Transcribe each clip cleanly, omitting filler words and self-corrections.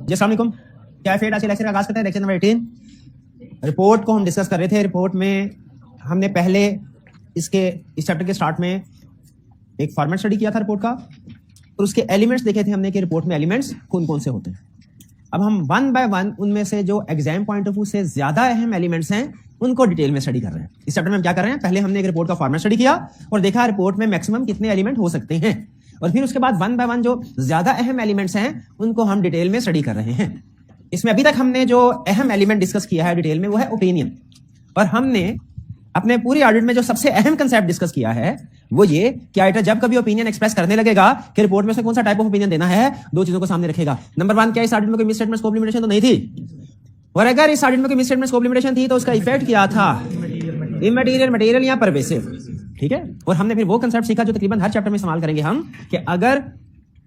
जी अस्सलाम वालेकुम। क्या है, फिर आज के लेक्चर का आगाज करते हैं। लेक्चर नंबर 18 रिपोर्ट को हम डिस्कस कर रहे थे। रिपोर्ट में हमने पहले इस चैप्टर के स्टार्ट में एक फॉर्मेट स्टडी किया था रिपोर्ट का, और उसके एलिमेंट्स देखे थे हमने कि रिपोर्ट में एलिमेंट्स कौन कौन से होते हैं। अब हम वन बाय वन उनमें से जो एग्जाम पॉइंट ऑफ व्यू से ज्यादा अहम एलिमेंट्स हैं उनको डिटेल में स्टडी कर रहे हैं। इस चैप्टर में हम क्या कर रहे हैं, पहले हमने एक रिपोर्ट का फॉर्मेट स्टडी किया और देखा रिपोर्ट में मैक्सिमम कितने एलिमेंट हो सकते हैं, और फिर उसके बाद वन बाय वन जो ज्यादा अहम एलिमेंट्स हैं उनको हम डिटेल में स्टडी कर रहे हैं। इसमें अभी तक हमने जो अहम एलिमेंट डिस्कस किया है डिटेल में वो है ओपिनियन, और हमने अपने पूरी ऑडिट में जो सबसे अहम कंसेप्ट डिस्कस किया है वो ये कि ऑडिटर जब कभी ओपिनियन एक्सप्रेस करने लगेगा कि रिपोर्ट में से कौन सा टाइप ऑफ ओपिनियन देना है, दो चीजों को सामने रखेगा। नंबर वन, क्या इस ऑडिट में कोई मिसस्टेटमेंट स्कोप लिमिटेशन तो नहीं थी, और अगर इस ऑडिट में कोई मिसस्टेटमेंट स्कोप लिमिटेशन थी तो उसका इफेक्ट क्या था, इमटेरियल, मटेरियल या परवेसिव। ठीक है, और हमने फिर वो कंसेप्ट सीखा जो तकरीबन हर चैप्टर में इस्तेमाल करेंगे हम, कि अगर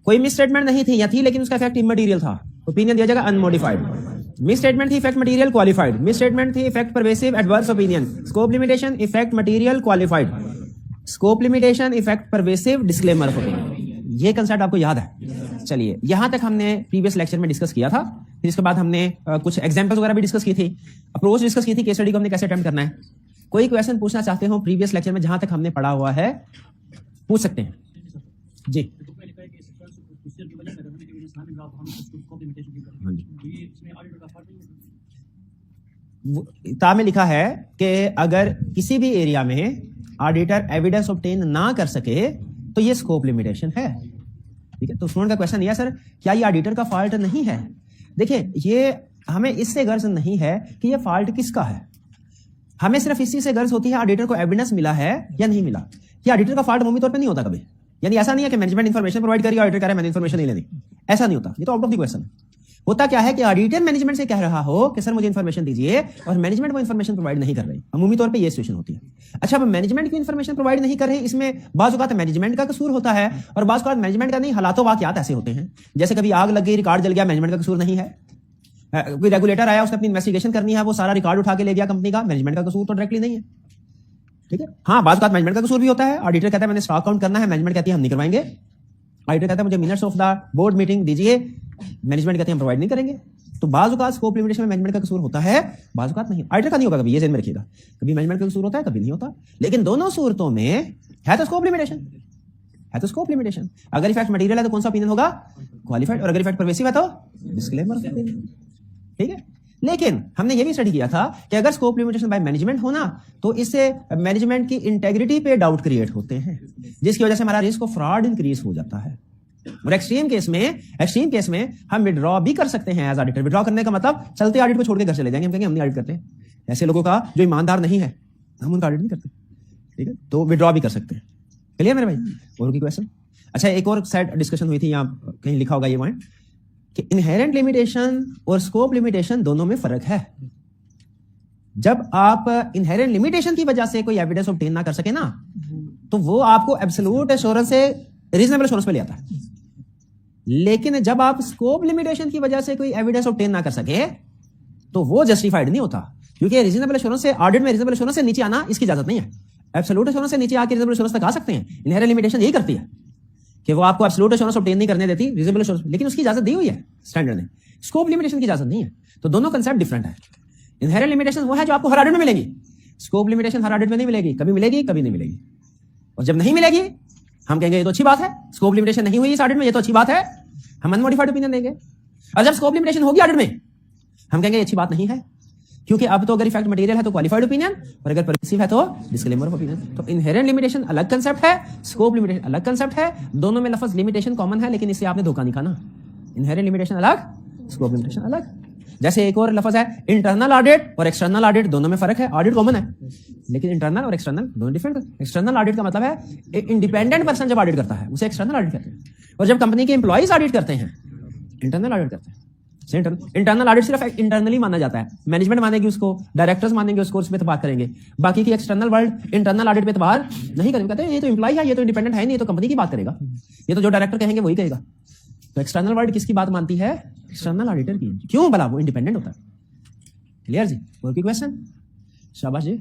कोई मिसस्टेटमेंट नहीं थी या थी लेकिन उसका इफेक्ट इमटेरियल था, ओपिनियन दिया जाएगा अनमोडिफाइड। मिसस्टेटमेंट थी, इफेक्ट मटेरियल क्वालिफाइड। मिसस्टेटमेंट थी, effect pervasive adverse opinion. Scope limitation, effect material qualified. Scope limitation, effect pervasive, disclaimer of opinion. ये कंसेप्ट आपको याद है? चलिए, यहां तक हमने प्रीवियस लेक्चर में डिस्कस किया था। फिर इसके बाद हमने कुछ एग्जांपल्स वगैरह भी डिस्कस की थी, अप्रोच डिस्कस की थी, केस स्टडी को हमने कैसे अटेम्प्ट करना है। कोई क्वेश्चन पूछना चाहते हो प्रीवियस लेक्चर में जहां तक हमने पढ़ा हुआ है पूछ सकते हैं जी। किताब में लिखा है कि अगर किसी भी एरिया में ऑडिटर एविडेंस ऑब्टेन ना कर सके तो ये स्कोप लिमिटेशन है। ठीक है, तो स्टूडेंट का क्वेश्चन ये सर, क्या ये ऑडिटर का फॉल्ट नहीं है? देखिए, ये हमें इससे गर्ज नहीं है कि ये फॉल्ट किसका है, हमें सिर्फ इसी से गर्ज होती है ऑडिटर को एविडेंस मिला है या नहीं मिला। ये ऑडिटर का फॉल्ट अमूमी तौर पे नहीं होता कभी, यानी ऐसा नहीं है कि मैनेजमेंट इन्फॉर्मेशन प्रोवाइड करी, ऑडिटर कह रहा है मैंने इन्फॉर्मेशन नहीं लेनी, ऐसा नहीं होता। ये तो आउट ऑफ द क्वेश्चन है। होता क्या है कि ऑडिटर मैनेजमेंट से कह रहा हो कि सर मुझे इन्फॉर्मेशन दीजिए, और मैनेजमेंट वो इन्फॉर्मेशन प्रोवाइड नहीं कर रही। अमूमी तौर पे ये सिचुएशन होती है। अच्छा, अब मैनेजमेंट की इन्फॉर्मेशन प्रोवाइड नहीं कर रहे, इसमें बाज़ औक़ात मैनेजमेंट का कसूर होता है और बाज़ औक़ात मैनेजमेंट का नहीं, हालातों वाक़यात ऐसे होते हैं। जैसे कभी आग लग गई, रिकॉर्ड जल गया, मैनेजमेंट का कसूर नहीं है। कोई रेगुलेटर आया, उसने अपनी इन्वेस्टिगेशन करनी है, वो सारा रिकॉर्ड उठा के ले गया कंपनी का, मैनेजमेंट का कसूर तो डायरेक्टली नहीं है। ठीक है, हाँ, बाज़ औक़ात मैनेजमेंट का कसूर भी होता है। ऑडिटर कहता है मैंने स्टॉक काउंट करना है, मैनेजमेंट कहती है हम नहीं करवाएंगे। ऑडिटर कहता है मुझे minutes of the board meeting दीजिए, मैनेजमेंट कहते हैं हम प्रोवाइड नहीं करेंगे। तो बाज़ औक़ात स्कोप लिमिटेशन में मैनेजमेंट का कसूर होता है, बाज़ औक़ात नहीं। ऑडिटर का नहीं होगा कभी, ये ध्यान में रखिएगा। कभी मैनेजमेंट का कसूर होता है, कभी नहीं होता, लेकिन दोनों सूरतों में है तो स्कोप लिमिटेशन, है तो स्कोप लिमिटेशन। अगर इफेक्ट मटेरियल है तो कौन सा ओपिनियन होगा, क्वालिफाइड, और अगर इफेक्ट परवेसिव है तो डिस्क्लेमर ऑफ ओपिनियन। ठीक है, लेकिन हमने ये भी स्टडी किया था कि अगर स्कोप लिमिटेशन बाय मैनेजमेंट होना तो इससे मैनेजमेंट की इंटेग्रिटी पे डाउट क्रिएट होते हैं, जिसकी वजह से हमारा रिस्क ऑफ फ्रॉड इंक्रीज हो जाता है। और एक्सट्रीम केस में हम विड्रॉ भी कर सकते हैं एज ऑडिटर। विड्रॉ करने का मतलब चलते ऑडिट को छोड़ के घर चले जाएंगे, हम कहेंगे हम नहीं ऑडिट करते। ऐसे लोगों का जो ईमानदार नहीं है हम उनका ऑडिट नहीं करते। ठीक है, तो विड्रॉ भी कर सकते हैं। क्लियर मेरे भाई? और कोई क्वेश्चन? अच्छा, एक और साइड डिस्कशन हुई थी, यहाँ कहीं लिखा होगा ये पॉइंट कि इनहेरेंट लिमिटेशन और स्कोप लिमिटेशन दोनों में फर्क है। जब आप इनहेरेंट लिमिटेशन की वजह से कोई एविडेंस ऑब्टेन ना कर सके ना, तो वो आपको एब्सोल्यूट एश्योरेंस से रीजनेबल एश्योरेंस पे ले आता है। लेकिन जब आप स्कोप लिमिटेशन की वजह से कोई एविडेंस ऑब्टेन ना कर सके तो वो जस्टिफाइड नहीं होता, क्योंकि रीजनेबल एश्योरेंस से, ऑडिट में रीजनेबल एश्योरेंस से नीचे आना इसकी इजाजत नहीं है। एब्सोल्यूट एश्योरेंस से नीचे आके रीजनेबल एश्योरेंस तक आ सकते हैं। इनहेरेंट लिमिटेशन यही करती है कि वो आपको एब्सोल्यूट एश्योरेंस ऑब्टेन नहीं करने देती, रीजनेबल एश्योरेंस, लेकिन उसकी इजाजत दी हुई है स्टैंडर्ड ने। स्कोप लिमिटेशन की इजाजत नहीं है। तो दोनों कंसेप्ट डिफरेंट है। इनहेरेंट लिमिटेशन वो है जो आपको हर ऑडिट में मिलेगी, स्कोप लिमिटेशन हर ऑडिट में नहीं मिलेगी, कभी मिलेगी कभी नहीं मिलेगी। और जब नहीं मिलेगी हम कहेंगे ये तो अच्छी बात है, स्कोप लिमिटेशन नहीं हुई इस ऑडिट में, ये तो अच्छी बात है, हम अनमोडिफाइड ओपिनियन देंगे। और जब स्कोप लिमिटेशन होगी ऑडिट में हम कहेंगे ये अच्छी बात नहीं है, क्योंकि अब तो अगर इफेक्ट मटेरियल है तो क्वालिफाइड ओपिनियन, और अगर परवेसिव है तो डिस्क्लेमर ऑफ ओपिनियन। तो इनहेरेंट लिमिटेशन अलग कंसेप्ट है, स्कोप लिमिटेशन अलग कंसेप्ट है। दोनों में लफ्ज लिमिटेशन कॉमन है, लेकिन इससे आपने धोखा नहीं खाना। इनहेरेंट लिमिटेशन अलग, स्कोप लिमिटेशन अलग। जैसे एक और लफ्ज है इंटरनल ऑडिट और एक्सटर्नल ऑडिट, दोनों में फर्क है। ऑडिट कॉमन है लेकिन इंटरनल और एक्सटर्नल दोनों डिफरेंट है। एक्सटर्नल ऑडिट का मतलब है इंडिपेंडेंट पर्सन जब ऑडिट करता है उसे एक्सटर्नल ऑडिट कहते हैं, और जब कंपनी के एम्प्लॉइज ऑडिट करते हैं इंटरनल ऑडिट करते हैं। इंटरनल ऑडिट सिर्फ इंटरनली माना जाता है, मैनेजमेंट मानेगी उसको, डायरेक्टर्स मानेंगे उसको, उस पर बात करेंगे। बाकी की एक्सटर्नल वर्ल्ड इंटरनल ऑडिट पे बात नहीं करेंगे, कहते हैं ये तो एम्प्लॉय है, ये तो इंडिपेंडेंट है नहीं, ये तो कंपनी की बात करेगा, ये तो जो डायरेक्टर कहेंगे वही कहेगा। तो एक्सटर्नल वर्ल्ड किसकी बात मानती है? एक्सटर्नल ऑडिटर की। क्यों? भला वो इंडिपेंडेंट होता है। क्लियर जी? और कोई क्वेश्चन? शाबाश जी।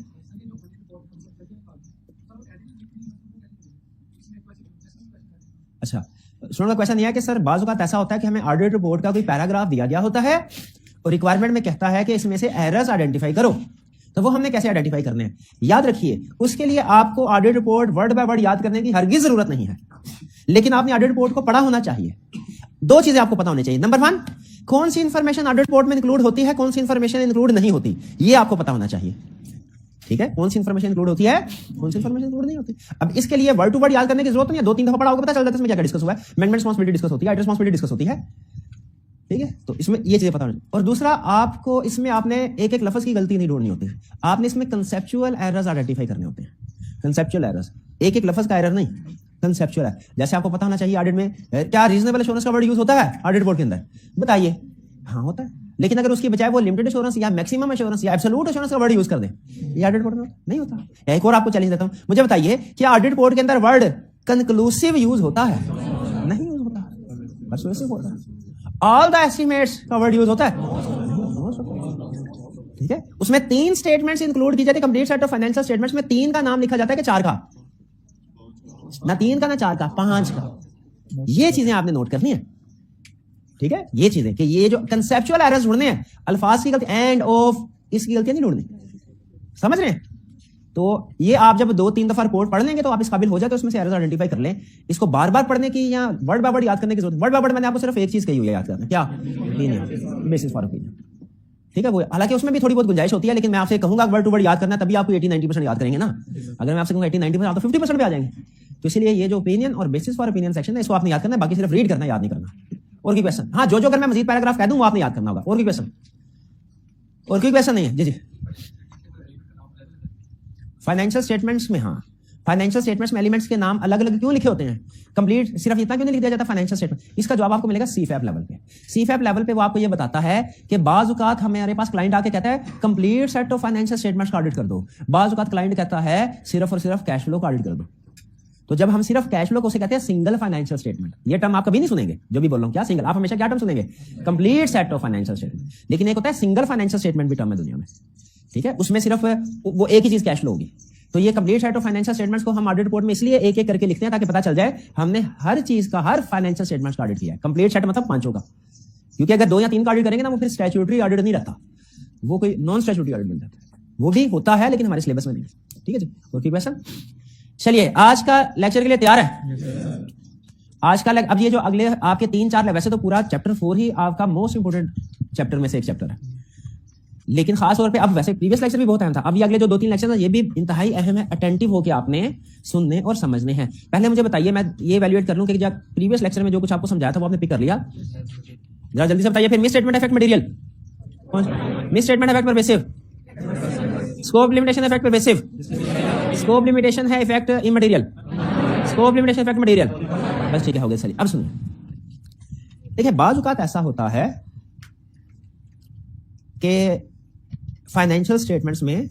अच्छा, स्टूडेंट का क्वेश्चन यह है कि सर बाज़ औक़ात ऐसा होता है कि हमें ऑडिट रिपोर्ट का कोई पैराग्राफ दिया गया होता है और रिक्वायरमेंट में कहता है कि इसमें से एरर्स आइडेंटिफाई करो, तो वो हमने कैसे आइडेंटिफाई करने हैं? याद रखिए, उसके लिए आपको audit report word by word याद करने की हरगिज जरूरत नहीं है, लेकिन आपने ऑडिट रिपोर्ट को पढ़ा होना चाहिए। दो चीजें आपको पता होनी चाहिए। नंबर 1, कौन सी इंफॉर्मेशन ऑडिट रिपोर्ट में इंक्लूड होती है, कौन सी इंफॉर्मेशन इंक्लूड नहीं होती, ये आपको पता होना चाहिए। ठीक है, कौन सी इंफॉर्मेशन इंक्लूड होती है, कौन सी इंफॉर्मेशन इंक्लूड नहीं होती। अब इसके लिए वर्ड टू वर्ड याद करने की जरूरत नहीं है, 2-3 दफा पढ़ा होगा, पता चल जाता है इसमें क्या डिस्कस हुआ है। मैनेजमेंट रिस्पांसिबिलिटी डिस्कस होती है, आइट रिस्पांसिबिलिटी डिस्कस होती है। ठीक है, तो इसमें ये चीजें पता होनी। और दूसरा, आपको इसमें आपने एक एक लफ्ज की गलती नहीं ढूंढनी होती है, आपने इसमें कंसेप्चुअल एरर्स आइडेंटिफाई करने होते हैं। कंसेप्चुअल एरर्स, एक एक लफ्ज का एरर नहीं, कंसेप्चुअल है। जैसे आपको पता होना चाहिए ऑडिट में क्या रीजनेबल एश्योरेंस का वर्ड यूज होता है ऑडिट रिपोर्ट के अंदर, बताइए। हाँ होता है, लेकिन अगर उसकी बजाय वो लिमिटेड एश्योरेंस या मैक्सिमम एश्योरेंस या एब्सोल्यूट एश्योरेंस का वर्ड यूज कर दे, ये ऑडिट रिपोर्ट में नहीं होता। एक और आपको चैलेंज देता हूं, मुझे बताइए क्या ऑडिट रिपोर्ट के अंदर वर्ड कंक्लूसिव यूज होता है? नहीं यूज होता, परसुएसिव होता है। ऑल द एस्टिमेट्स का वर्ड यूज होता है? ठीक है, उसमें 3 स्टेटमेंट्स इंक्लूड की जाती है। Complete set of financial statements में 3 का नाम लिखा जाता है कि 4 का, ना 3 का ना 4 का, 5 का। ये चीजें आपने नोट करनी है। ठीक है, ये चीजें कि ये जो कंसेप्चुअल एरर्स ढूंढने हैं, अल्फाज की गलती, एंड ऑफ, इसकी गलतियां नहीं ढूंढनी, समझ रहे हैं? तो ये आप जब 2-3 दफा रिपोर्ट पढ़ लेंगे तो आप इस काबिल हो जाए, तो उसमें से एरर्स आइडेंटिफाई कर लें। इसको बार बार पढ़ने की या वर्ड बाय वर्ड याद करने की जरूरत। वर्ड बाय वर्ड मैंने आपको सिर्फ एक चीज कही हुई है याद करना, क्या? Opinion, basis for opinion. ठीक है, वो हालांकि उसमें भी थोड़ी बहुत गुंजाइश होती है, लेकिन मैं आपसे कहूंगा वर्ड टू वर्ड याद करना, तभी आपको 80-90% याद करेंगे ना। अगर मैं आपसे कहूंगा 80-90%, आप तो 50% पे आ जाएंगे। तो इसलिए ये जो ओपिनियन और बेसिस फॉर ओपिनियन सेक्शन है, इसको आपने याद करना है, बाकी सिर्फ रीड करना, याद नहीं करना। और की क्वेश्चन, हाँ, जो अगर मैं मजीद पैराग्राफ कह दूं वो आपने याद करना होगा। और की क्वेश्चन, और कोई क्वेश्चन नहीं है? जी। फाइनेंशियल स्टेटमेंट्स में, हाँ, फाइनेंशियल स्टेटमेंट्स में एलिमेंट्स के नाम अलग अलग क्यों लिखे होते हैं? कंप्लीट सिर्फ इतना क्यों नहीं लिख दिया जाता फाइनेंशियल स्टेटमेंट? इसका जवाब आपको मिलेगा सीफैप लेवल पे। सीफैप लेवल पे वो आपको ये बताता है कि बाज़ औक़ात हमारे पास क्लाइंट आके कहता है complete set of financial statements का ऑडिट कर दो, बाज़ औक़ात क्लाइंट कहता है सिर्फ और सिर्फ कैश फ्लो का ऑडिट कर दो। तो जब हम सिर्फ कैश फ्लो को उसे कहते हैं सिंगल फाइनेंशियल स्टेटमेंट। ये टर्म आप कभी नहीं सुनेंगे, जो भी बोल रहा हूं, क्या सिंगल, आप हमेशा क्या टर्म सुनेंगे? Complete set of financial statement. लेकिन एक होता है सिंगल फाइनेंशियल स्टेटमेंट भी टर्म है दुनिया में। ठीक है, उसमें सिर्फ वो एक ही चीज कैश फ्लो होगी। तो ये complete set of financial statements को हम ऑडिट रिपोर्ट में इसलिए एक एक करके लिखते हैं ताकि पता चल जाए हमने हर चीज का, हर फाइनेंशियल स्टेटमेंट्स का ऑडिट किया है। कंप्लीट सेट मतलब 5 का, क्योंकि अगर 2 या 3 का ऑडिट करेंगे ना, वो फिर स्टैट्यूटरी ऑडिट नहीं रहता, वो कोई नॉन स्टैट्यूटरी ऑडिट बन जाता है। वो भी होता है लेकिन हमारे सिलेबस में नहीं। ठीक है जी, और की क्वेश्चन। चलिए, आज का लेक्चर के लिए तैयार है? आज का अब ये जो अगले आपके 3-4, वैसे तो पूरा चैप्टर 4 ही आपका मोस्ट इंपोर्टेंट चैप्टर में से एक चैप्टर है, लेकिन खास तौर पे अब वैसे प्रीवियस लेक्चर भी बहुत अहम था, अब ये अगले जो 2-3 लेक्चर है ये भी इंतहाई अहम है। अटेंटिव होकर आपने सुनने और समझने हैं। पहले मुझे बताइए, मैं ये इवैल्यूएट कर लूं कि जब प्रीवियस लेक्चर में जो कुछ आपको समझाया था वो आपने पिक कर लिया? जरा जल्दी से बताइए। फिर misstatement effect material, misstatement effect pervasive, scope limitation effect pervasive, scope limitation है effect immaterial, scope limitation effect material. बस ठीक है, हो गया। चलिए अब सुनिए, देखिए बाज़ औक़ात ऐसा होता है कि फाइनेंशियल स्टेटमेंट्स में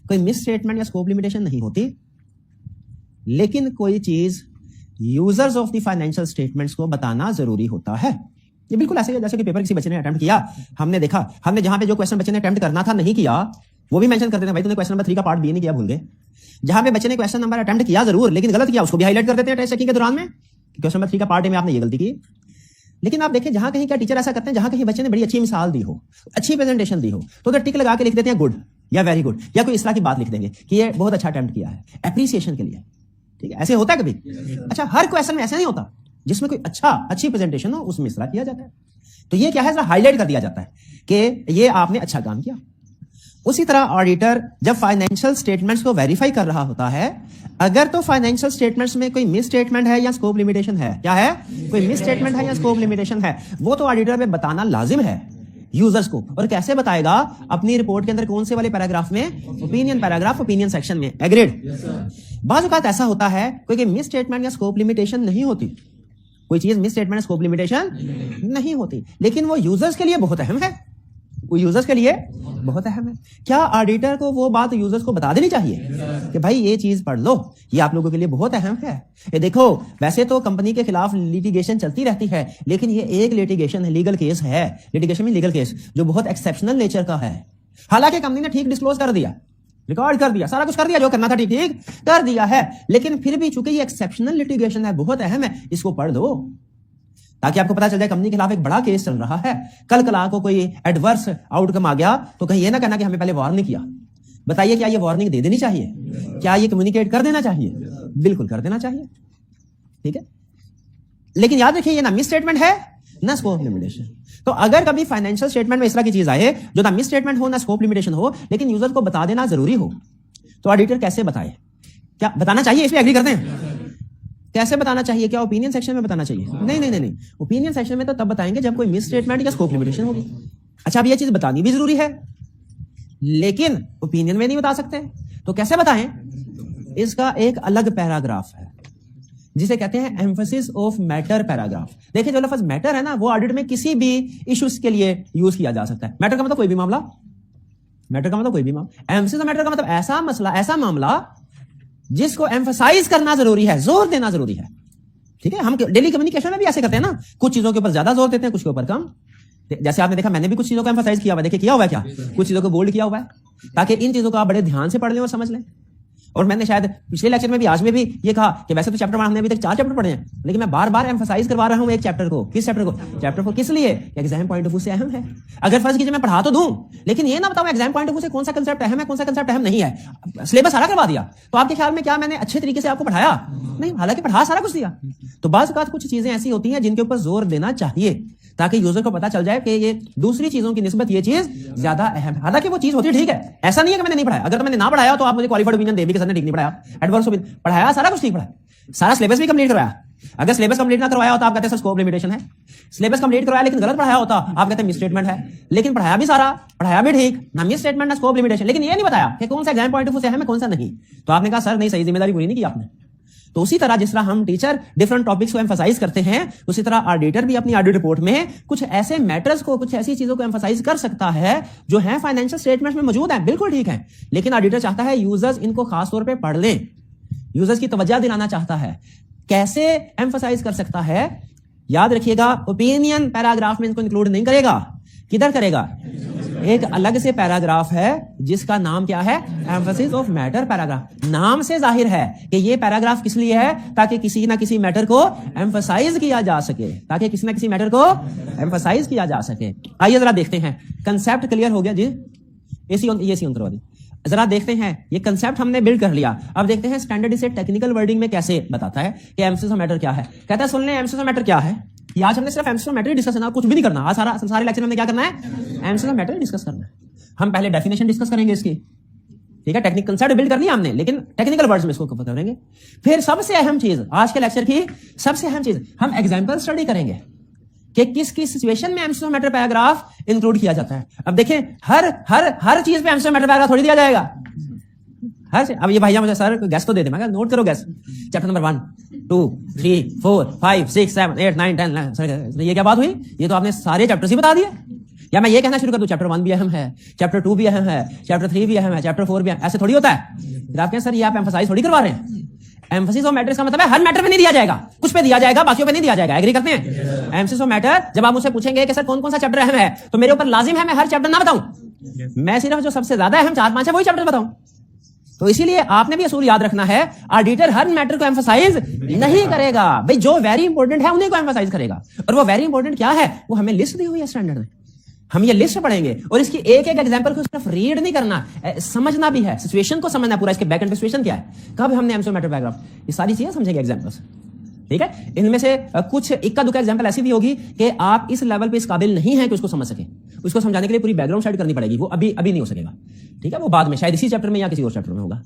कोई मिस स्टेटमेंट या स्कोप लिमिटेशन नहीं होती, लेकिन कोई चीज users of the financial statements को बताना जरूरी होता है। ये बिल्कुल ऐसे है जैसे कि पेपर किसी बच्चे ने अटेम्प्ट किया, हमने देखा, हमने जहां पे जो क्वेश्चन बच्चे ने अटेम्प्ट करना था नहीं किया, वो भी मेंशन कर देते हैं, भाई तूने क्वेश्चन नंबर 3 का पार्ट बी नहीं किया, भूल गए। जहां पे बच्चे ने क्वेश्चन नंबर अटेम्प्ट किया जरूर लेकिन गलत किया, उसको भी हाईलाइट कर देते हैं टेस्ट चेकिंग के दौरान में, क्वेश्चन नंबर 3 का पार्ट ए में आपने ये गलती की। लेकिन आप देखें जहां कहीं क्या टीचर ऐसा करते हैं, जहां कहीं बच्चे ने बड़ी अच्छी मिसाल दी हो, अच्छी प्रेजेंटेशन दी हो, तो उधर टिक लगा के लिख देते हैं गुड या वेरी गुड, या कोई इस तरह की बात लिख देंगे कि ये बहुत अच्छा अटेम्प्ट किया है, एप्रिसिएशन के लिए। ठीक है, ऐसे होता है कभी? अच्छा, हर क्वेश्चन में ऐसा नहीं होता, जिसमें कोई अच्छी प्रेजेंटेशन हो उसमें इस तरह किया जाता है। तो ये क्या है, हाईलाइट कर दिया जाता है कि ये आपने अच्छा काम किया। उसी तरह ऑडिटर जब फाइनेंशियल स्टेटमेंट्स को वेरीफाई कर रहा होता है, अगर तो फाइनेंशियल स्टेटमेंट्स में कोई मिस स्टेटमेंट है या स्कोप लिमिटेशन है, क्या है, कोई मिस स्टेटमेंट है या स्कोप लिमिटेशन है, वो तो ऑडिटर पे बताना लाजिम है यूजर्स को। और कैसे बताएगा? अपनी रिपोर्ट के अंदर कौन से वाले पैराग्राफ में? ओपिनियन पैराग्राफ, ओपिनियन सेक्शन में। एग्रीड? बाज़ औक़ात ऐसा होता है कोई मिस स्टेटमेंट या स्कोप लिमिटेशन नहीं होती, कोई चीज मिस स्टेटमेंट स्कोप लिमिटेशन नहीं होती, लेकिन वो यूजर्स के लिए बहुत अहम है, वो यूजर्स के लिए बहुत अहम है। क्या ऑडिटर को वो बात यूजर्स को बता देनी चाहिए कि भाई ये चीज पढ़ लो, ये आप लोगों के लिए बहुत अहम है? ये देखो, वैसे तो कंपनी के खिलाफ लिटिगेशन चलती रहती है, लेकिन ये एक लिटिगेशन है, लीगल केस है, लिटिगेशन में लीगल केस जो बहुत एक्सेप्शनल नेचर का है। हालांकि कंपनी ने ठीक डिस्क्लोज कर दिया, रिकॉर्ड कर दिया, सारा कुछ कर दिया, जो करना था ठीक ठीक कर दिया है। लेकिन फिर भी चूंकि ये एक्सेप्शनल लिटिगेशन है, बहुत अहम है, इसको पढ़ दो ताकि आपको पता चल जाए कंपनी के खिलाफ एक बड़ा केस चल रहा है। कल कला को कोई एडवर्स आउटकम आ गया तो कहीं ये ना कहना कि हमें पहले वार्न नहीं किया। बताइए क्या ये वार्निंग दे देनी चाहिए? क्या ये कम्युनिकेट कर देना चाहिए? बिल्कुल कर देना चाहिए, ठीक है। लेकिन याद रखिए ये ना मिस स्टेटमेंट है ना स्कोप लिमिटेशन। तो अगर कभी फाइनेंशियल स्टेटमेंट में इस तरह की चीज आए जो ना मिस स्टेटमेंट हो ना स्कोप लिमिटेशन हो, लेकिन यूजर को बता देना जरूरी हो, तो ऑडिटर कैसे बताए? क्या बताना चाहिए? इसमें एग्री करते हैं? कैसे बताना चाहिए? क्या ओपिनियन सेक्शन में बताना चाहिए? नहीं, ओपिनियन सेक्शन में तो तब बताएंगे जब कोई मिस स्टेटमेंट या स्कोप लिमिटेशन होगी। अच्छा, अब ये चीज बतानी भी जरूरी है, लेकिन ओपिनियन में नहीं बता सकते, तो कैसे बताएं? इसका एक अलग पैराग्राफ है जिसे कहते हैं एम्फेसिस ऑफ मैटर पैराग्राफ। देखिए जो लफ्ज मैटर है ना, वो ऑडिट में किसी भी इश्यूज के लिए यूज किया जा सकता है। मैटर का मतलब कोई भी मामला, मैटर का मतलब कोई भी मामला, एम्फेसिस ऑफ मैटर का मतलब ऐसा मसला, ऐसा मामला जिसको एम्फसाइज करना जरूरी है, जोर देना जरूरी है, ठीक है। हम डेली कम्युनिकेशन में भी ऐसे करते हैं ना, कुछ चीजों के ऊपर ज्यादा जोर देते हैं, कुछ के ऊपर कम। जैसे आपने देखा, मैंने भी कुछ चीजों को एम्फसाइज किया हुआ है, देखिए किया हुआ है क्या, कुछ चीजों को बोल्ड किया हुआ है ताकि इन चीजों को आप बड़े ध्यान से पढ़ लें और समझ लें। और मैंने शायद पिछले लेक्चर में भी, आज में भी ये कहा कि वैसे तो चैप्टर 1 हमने अभी तक 4 चैप्टर पढ़े हैं, लेकिन मैं बार बार एम्फसाइज करवा रहा हूं एक चैप्टर को। किस चैप्टर को? चैप्टर 4। किस लिए? एग्जाम पॉइंट ऑफ व्यू से अहम है। अगर फर्ज कीजिए मैं पढ़ा तो दूं, लेकिन ये ना बताऊं एग्जाम पॉइंट ऑफ व्यू से कौन सा कंसेप्ट अहम है, कौन सा कंसेप्ट अहम नहीं है। सिलेबस सारा करवा दिया, तो आपके ख्याल में क्या मैंने अच्छे तरीके से आपको पढ़ाया? नहीं, हालांकि पढ़ा सारा कुछ दिया। तो बात कुछ चीजें ऐसी होती हैं जिनके ऊपर जोर देना चाहिए ताकि यूजर को पता चल जाए कि ये दूसरी चीजों की निस्बत ये चीज ज्यादा अहम है। हालांकि वो चीज होती है, ठीक है, ऐसा नहीं है कि मैंने नहीं पढ़ाया। अगर तो मैंने ना पढ़ाया तो आप मुझे क्वालिफाइड ओपिनियन देवी के सर ने ठीक नहीं पढ़ाया, एडवर्स ओपिनियन पढ़ाया, सारा कुछ ठीक पढ़ाया, सारा सिलेबस भी कंप्लीट करवाया। अगर सिलेबस कंप्लीट ना करवाया होता आप कहते हैं स्कोप लिमिटेशन है। सिलेबस कंप्लीट करवाया लेकिन गलत पढ़ाया होता आप कहते हैं मिस स्टेटमेंट है। लेकिन पढ़ाया भी सारा, पढ़ाया भी ठीक, ना मिस स्टेटमेंट ना स्कोप लिमिटेशन, लेकिन ये नहीं बताया कि कौन सा एग्जाम पॉइंट ऑफ व्यू से अहम है, कौन सा नहीं। तो आपने कहा सर नहीं, सही जिम्मेदारी पूरी नहीं की आपने। तो उसी तरह जिस तरह हम टीचर डिफरेंट टॉपिक्स को एम्फसाइज करते हैं, उसी तरह ऑडिटर भी अपनी ऑडिट रिपोर्ट में कुछ ऐसे मैटर्स को, कुछ ऐसी चीजों को एम्फसाइज कर सकता है जो है फाइनेंशियल स्टेटमेंट्स में मौजूद है, बिल्कुल ठीक है, लेकिन ऑडिटर चाहता है यूजर्स इनको खास तौर पे पढ़ लें, यूजर्स की तवज्जो दिलाना चाहता है। कैसे एम्फसाइज कर सकता है? याद रखिएगा, ओपिनियन पैराग्राफ में इनको इंक्लूड नहीं करेगा। किधर करेगा? एक अलग से पैराग्राफ है जिसका नाम क्या है? Emphasis of matter paragraph. नाम से जाहिर है कि ये पैराग्राफ किस लिए है? ताकि किसी ना किसी मैटर को एम्फसाइज किया जा सके, ताकि किसी ना किसी मैटर को एम्फसाइज किया जा सके। आइए जरा देखते हैं, कंसेप्ट क्लियर हो गया जी? एसी ऑन करवा दी। जरा देखते हैं, ये कंसेप्ट हमने बिल्ड कर लिया। अब देखते हैं स्टैंडर्ड इसे टेक्निकल वर्डिंग में कैसे बताता है कि एम्फेसिस ऑफ मैटर क्या है। कहता है सुन ले, एम्फेसिस ऑफ मैटर क्या है। ये आज हमने सिर्फ एम्फेसिस ऑफ मैटर डिस्कस करना, कुछ भी नहीं करना। आज सारे लेक्चर में हमने क्या करना है? एम्फेसिस ऑफ मैटर डिस्कस करना है। हम पहले डेफिनेशन डिस्कस करेंगे इसकी, ठीक है, टेक्निकल कंसेप्ट बिल्ड कर लिया हमने, लेकिन टेक्निकल वर्ड्स में इसको कवर करेंगे। फिर सबसे अहम चीज, आज के लेक्चर की सबसे अहम चीज, हम एग्जांपल स्टडी करेंगे कि किस किस सिचुएशन में emphasis of matter paragraph include किया जाता है। अब देखें, हर चीज पे एम्फेसिस ऑफ मैटर पैराग्राफ थोड़ी दिया जाएगा। अब ये भैया मुझे सर गैस तो दे दे, मैं नोट करो गैस, चैप्टर नंबर 1 2 3 4 5 6 7 8 9 10 सर ये क्या बात हुई? ये तो आपने सारे चैप्टर्स ही बता दिए। या मैं ये कहना शुरू कर दूं चैप्टर 1 भी अहम है, चैप्टर 2 भी अहम है, चैप्टर 3 भी अहम है, चैप्टर 4 भी। ऐसे थोड़ी होता है। फिर आप कहें सर ये आप एम्फसाइज थोड़ी करवा रहे हैं। एम्फेसिस ऑफ मैटर का मतलब है हर मैटर पे नहीं दिया जाएगा, कुछ पे दिया जाएगा, बाकियों पे नहीं दिया जाएगा। एग्री करते हैं? एम्फेसिस ऑफ मैटर, जब आप मुझसे पूछेंगे कि सर कौन कौन सा चैप्टर अहम है, तो मेरे ऊपर लाजिम है मैं हर चैप्टर ना बताऊं, मैं सिर्फ जो सबसे ज्यादा अहम 4-5 है वही चैप्टर बताऊं। तो इसीलिए आपने भी असूल याद रखना है, ऑडिटर हर मैटर को एम्फसाइज नहीं करेगा भाई, जो वेरी इंपॉर्टेंट है उन्हीं को एम्फसाइज करेगा। और वो वेरी इंपॉर्टेंट क्या है, वो हमें लिस्ट दी हुई है स्टैंडर्ड में, हम ये लिस्ट पढ़ेंगे और इसकी एक एक एग्जांपल को सिर्फ रीड नहीं करना, समझना भी है, सिचुएशन को समझना पूरा, इसके बैक एंड सिचुएशन क्या है, कब हमने एम्फेसिस ऑफ मैटर पैराग्राफ, ये सारी चीजें समझेंगे एग्जांपल्स, ठीक है। इनमें से कुछ इक्का दुक्का एग्जांपल ऐसी भी होगी कि आप इस लेवल पे इस काबिल नहीं है कि उसको समझ सके, उसको समझाने के लिए पूरी बैकग्राउंड स्टडी करनी पड़ेगी, वो अभी नहीं हो सकेगा, ठीक है, वो बाद में शायद इसी चैप्टर में या किसी और चैप्टर में होगा,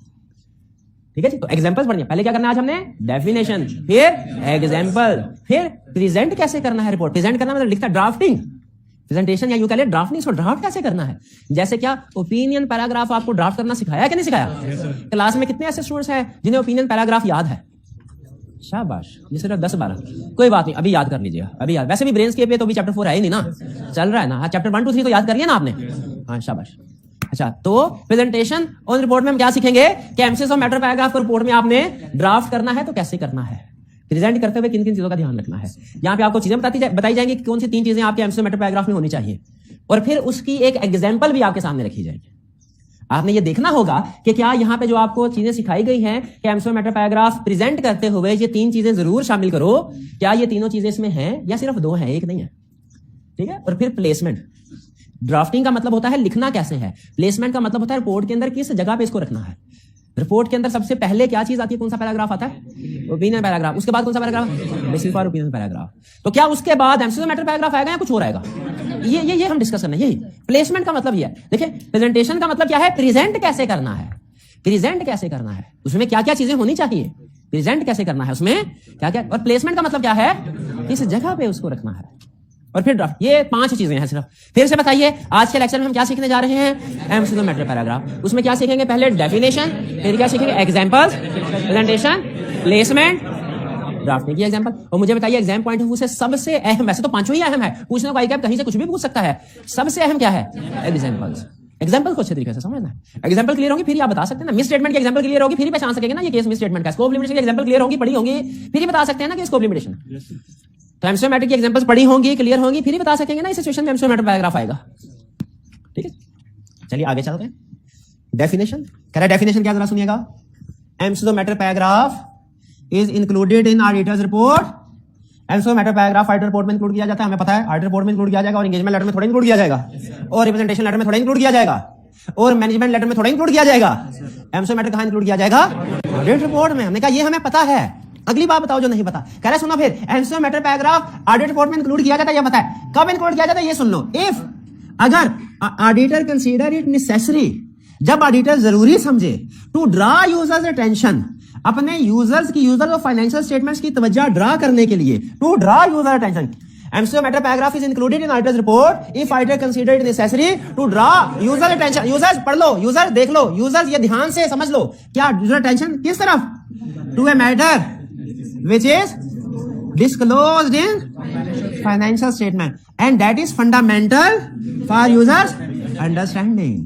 ठीक है जी। तो एग्जांपल्स पढ़िए, पहले क्या करना है आज हमने? डेफिनेशन, फिर एग्जांपल, फिर प्रेजेंट कैसे करना है रिपोर्ट। प्रेजेंट करना मतलब लिखता ड्राफ्टिंग, प्रेजेंटेशन या यूं कह ले ड्राफ्टिंग। इसको ड्राफ्ट कैसे करना है? जैसे क्या ओपिनियन पैराग्राफ आपको ड्राफ्ट करना सिखाया कि नहीं सिखाया? क्लास में कितने ऐसे स्टूडेंट्स हैं जिन्हें ओपिनियन पैराग्राफ याद है? शाबाश, ये सिर्फ 10-12, कोई बात नहीं, अभी याद कर लीजिएगा, अभी याद। वैसे भी ब्रेन स्केप पे तो भी चैप्टर 4 है ही नहीं ना, चल रहा है ना। हाँ, चैप्टर 1 2 3 तो याद कर लिया ना आपने? हाँ, शाबाश। अच्छा, तो प्रेजेंटेशन ऑन रिपोर्ट में हम क्या सीखेंगे कि एम्फेसिस ऑफ मैटर पैराग्राफ को रिपोर्ट में आपने ड्राफ्ट करना है तो कैसे करना है, प्रेजेंट करते हुए किन किन चीजों का ध्यान रखना है। यहाँ पे आपको चीजें बताई जाएंगी कि कौन सी 3 चीजें आपके एम्फेसिस ऑफ मैटर पैराग्राफ में होनी चाहिए, और फिर उसकी एक एग्जांपल भी आपके सामने रखी जाएगी। आपने ये देखना होगा कि क्या यहाँ पे जो आपको चीजें सिखाई गई हैं कि एमसीक्यू मैटर पैराग्राफ प्रेजेंट करते हुए ये 3 चीजें जरूर शामिल करो, क्या ये तीनों चीजें इसमें हैं या सिर्फ 2 हैं, एक नहीं है। ठीक है। और फिर प्लेसमेंट, ड्राफ्टिंग का मतलब होता है लिखना कैसे है, प्लेसमेंट का मतलब होता है रिपोर्ट के अंदर किस जगह पे इसको रखना है। रिपोर्ट के अंदर सबसे पहले क्या चीज आती है, कौन सा पैराग्राफ आता है, ओपिनियन पैराग्राफ। उसके बाद कौन सा paragraph, basis for opinion paragraph. तो क्या उसके बाद एमसीक्यू मैटर पैराग्राफ आएगा या कुछ और आएगा, ये हम डिस्कस करना है। यही प्लेसमेंट का मतलब ये है। देखिए प्रेजेंटेशन का मतलब क्या है, प्रेजेंट कैसे करना है, प्रेजेंट कैसे करना है, उसमें क्या क्या चीजें होनी चाहिए, प्रेजेंट कैसे करना है, उसमें क्या क्या। और प्लेसमेंट का मतलब क्या है, किस जगह पे उसको रखना है। और फिर ड्राफ्ट, ये 5 चीजें हैं सिर्फ। फिर से बताइए आज के लेक्चर में हम क्या सीखने जा रहे हैं, एमसीक्यू मैटर पैराग्राफ। उसमें क्या सीखेंगे, पहले डेफिनेशन, फिर क्या सीखेंगे, एग्जांपल्स, प्रेजेंटेशन, प्लेसमेंट, ड्राफ्टिंग की एग्जांपल। और मुझे बताइए एग्जाम पॉइंट ऑफ व्यू से सबसे अहम, वैसे तो 5 ही अहम है, पूछने को आएगा कहीं से कुछ भी पूछ सकता है, सबसे अहम क्या है, एग्जांपल्स। एग्जांपल को अच्छे तरीके से समझना है। एग्जांपल क्लियर होगी फिर आप बता सकते हैं ना, मिस स्टेटमेंट की एग्जांपल क्लियर होगी फिर ही पहचान सकेंगे ना ये केस मिस स्टेटमेंट का। स्कोप लिमिटेशन की एग्जांपल क्लियर होगी, पढ़ी होंगी, फिर ही बता सकते हैं ना कि स्कोप लिमिटेशन। तो एमसीक्यू मैटर की एग्जांपल्स पढ़ी होंगी, क्लियर होंगी, फिर ही बता सकेंगे ना इस सिचुएशन में एमसीक्यू मैटर पैराग्राफ आएगा। ठीक है, चलिए आगे चलते हैं। डेफिनेशन कह रहा है, डेफिनेशन क्या जरा सुनिएगा, MCQ matter paragraph is included in auditors report. MCQ matter paragraph auditor report में इंक्लूड किया जाता है, हमें पता है ऑडिटर रिपोर्ट में इंक्लूड किया जाएगा, और एंगेजमेंट लेटर में थोड़ा इंक्लूड किया जाएगा, और रिप्रेजेंटेशन लेटर में थोड़ा इंक्लूड किया जाएगा, और मैनेजमेंट लेटर में थोड़ा इंक्लूड किया जाएगा। एमसीक्यू मैटर कहां इंक्लूड किया जाएगा, ऑडिट रिपोर्ट में। हमने कहा ये हमें पता है, अगली बात बताओ जो नहीं पता। कह रहा सुनो, फिर MCQ matter paragraph audit report में इंक्लूड किया जाता है, ये पता है कब इंक्लूड किया जाता है, ये सुन लो। इफ, अगर ऑडिटर कंसीडर इट नेसेसरी, जब ऑडिटर जरूरी समझे, टू ड्रा यूजर्स अटेंशन, अपने यूजर्स की, यूजर ऑफ फाइनेंशियल स्टेटमेंट्स की तवज्जो ड्रा करने के लिए, टू ड्रा यूजर अटेंशन। एमसीक्यू matter paragraph is included in auditors report if auditor consider it necessary to draw user attention. Users पढ़ लो, यूजर देख लो, यूजर्स ये ध्यान से समझ लो, क्या यूजर अटेंशन किस तरफ, to a matter which is disclosed in financial statement and that is fundamental for users understanding.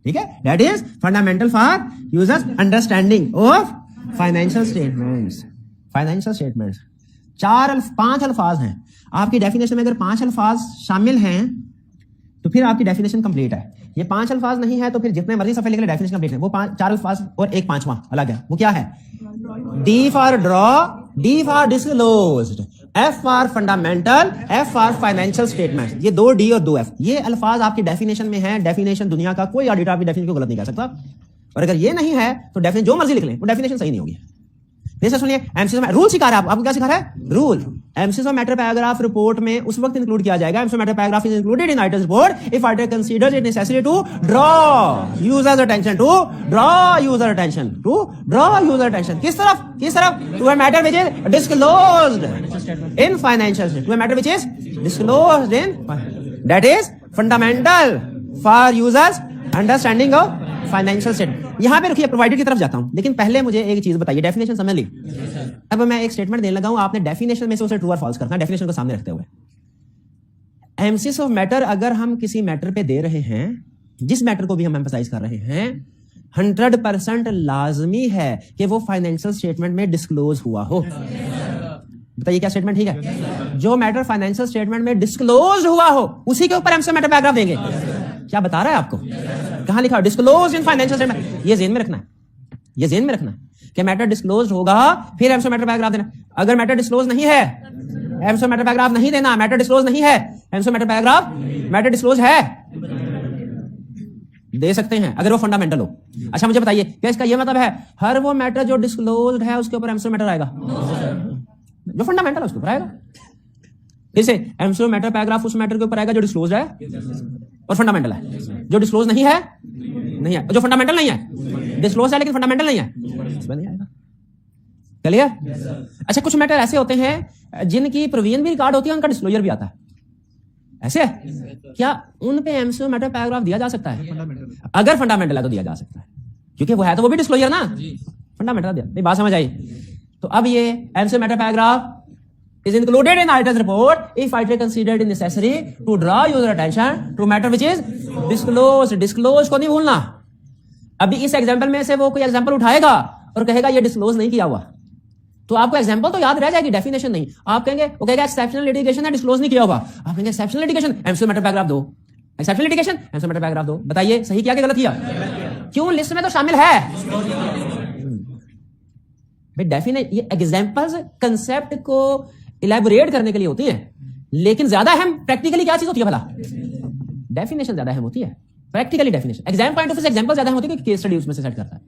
ठीक है, that is fundamental for users understanding of financial statements. Financial statements 5 अल्फाज हैं आपकी डेफिनेशन में। अगर 5 अल्फाज शामिल हैं तो फिर आपकी डेफिनेशन कंप्लीट है। ये 5 अल्फाज नहीं है तो फिर जितने मर्जी सफे लिख ले डेफिनेशन कंप्लीट है। वो 4 अल्फाज और एक 5वां अलग है। वो क्या है, D for draw, D for disclosed, F for fundamental, F for financial statement. ये 2 डी और 2 एफ, ये अल्फाज आपकी डेफिनेशन में है। डेफिनेशन दुनिया का कोई ऑडिटर आपकी डेफिनेशन को गलत नहीं कर सकता। और अगर ये नहीं है तो डेफिनेशन जो मर्जी लिख लें, वो डेफिनेशन सही नहीं होगी। जैसे सुनिए, एमसीक्यू रूल सिखा रहा है आपको क्या सिखा रहा है, रूल। एमसीक्यू मैटर पैराग्राफ रिपोर्ट में उस वक्त इंक्लूड किया जाएगा, एमसीक्यू matter paragraph is included in auditors report if auditor considers it necessary to draw users attention, to draw user attention, to draw user attention. किस तरफ, किस तरफ, to a matter which is disclosed in financial, to a matter which is disclosed in, that is fundamental for users understanding of financial statement. यहां पे रुकिए, provider की तरफ जाता हूं, लेकिन पहले मुझे एक चीज बताइए, डेफिनेशन समझ ली। अब मैं एक स्टेटमेंट देने लगा हूं, आपने डेफिनेशन में से उसे ट्रू और फॉल्स करना है, डेफिनेशन को सामने रखते हुए। एमसीक्यू ऑफ मैटर अगर हम किसी मैटर पे दे रहे हैं, जिस मैटर को भी हम एम्फसाइज कर रहे हैं, 100% लाजमी है कि वो फाइनेंशियल स्टेटमेंट में डिस्क्लोज हुआ हो। बताइए क्या स्टेटमेंट ठीक है, जो मैटर फाइनेंशियल स्टेटमेंट में डिस्क्लोज हुआ हो उसी के ऊपर एमसीक्यू मैटर पैराग्राफ देंगे। क्या बता रहा है आपको, कहां लिखा है, डिस्क्लोज इन फाइनेंशियल स्टेटमेंट। ये जेन में रखना है, ये जेन में रखना है कि मैटर डिस्क्लोज होगा फिर एमसीक्यू मैटर पैराग्राफ देना। अगर मैटर डिस्क्लोज नहीं है, एमसीक्यू मैटर पैराग्राफ नहीं देना। मैटर डिस्क्लोज नहीं है, MCQ matter paragraph, matter disclose है, दे सकते हैं अगर वो फंडामेंटल हो। अच्छा मुझे बताइए, क्या इसका ये मतलब है हर वो मैटर जो डिस्क्लोज्ड है उसके ऊपर एमसीक्यू मैटर आएगा, जो फंडामेंटल है उसके ऊपर आएगा। फिर से एमसीक्यू मैटर पैराग्राफ उस मैटर के ऊपर आएगा जो डिस्क्लोज्ड है और फंडामेंटल है। जो डिस्क्लोज नहीं है, नहीं है, जो फंडामेंटल नहीं है, डिस्क्लोज है लेकिन फंडामेंटल नहीं है, इसमें नहीं आएगा। चलिए अच्छा, कुछ मैटर ऐसे होते हैं जिनकी प्रोविजन भी रिकॉर्ड होती है, उनका डिस्क्लोजर भी आता है। ऐसे क्या उन पे एमसीक्यू मैटर पैराग्राफ दिया जा सकता है? अगर फंडामेंटल है तो दिया जा सकता है, क्योंकि वो है तो वो भी डिस्क्लोजर ना, फंडामेंटल दिया। नहीं बात समझ आई? तो अब ये MCQ matter paragraph is included in auditor's report if auditor considered it necessary to draw user attention to matter which is disclosed. disclosed को नहीं भूलना। अभी इस एग्जांपल में से वो कोई एग्जांपल उठाएगा और कहेगा ये डिस्क्लोज नहीं किया हुआ, तो आपको एग्जांपल तो याद रह जाएगी, डेफिनेशन नहीं। आप कहेंगे, वो कहेगा एक्सेप्शनल लिटिगेशन है, डिस्क्लोज नहीं किया हुआ, आप कहेंगे एक्सेप्शनल लिटिगेशन, एमसीक्यू मैटर पैराग्राफ दो। Exceptional indication emphasis matter paragraph 2। बताइए सही किया कि गलत किया? क्यों? लिस्ट में तो शामिल है भाई। डेफिनेट ये एग्जांपल्स कंसेप्ट को इलैबोरेट करने के लिए होती हैं, लेकिन ज्यादा अहम प्रैक्टिकली क्या चीज होती है भला? डेफिनेशन ज्यादा अहम होती है practically. Definition exam point of view से एग्जांपल ज्यादा अहम होती है कि केस स्टडी उसमें से सेट करता है।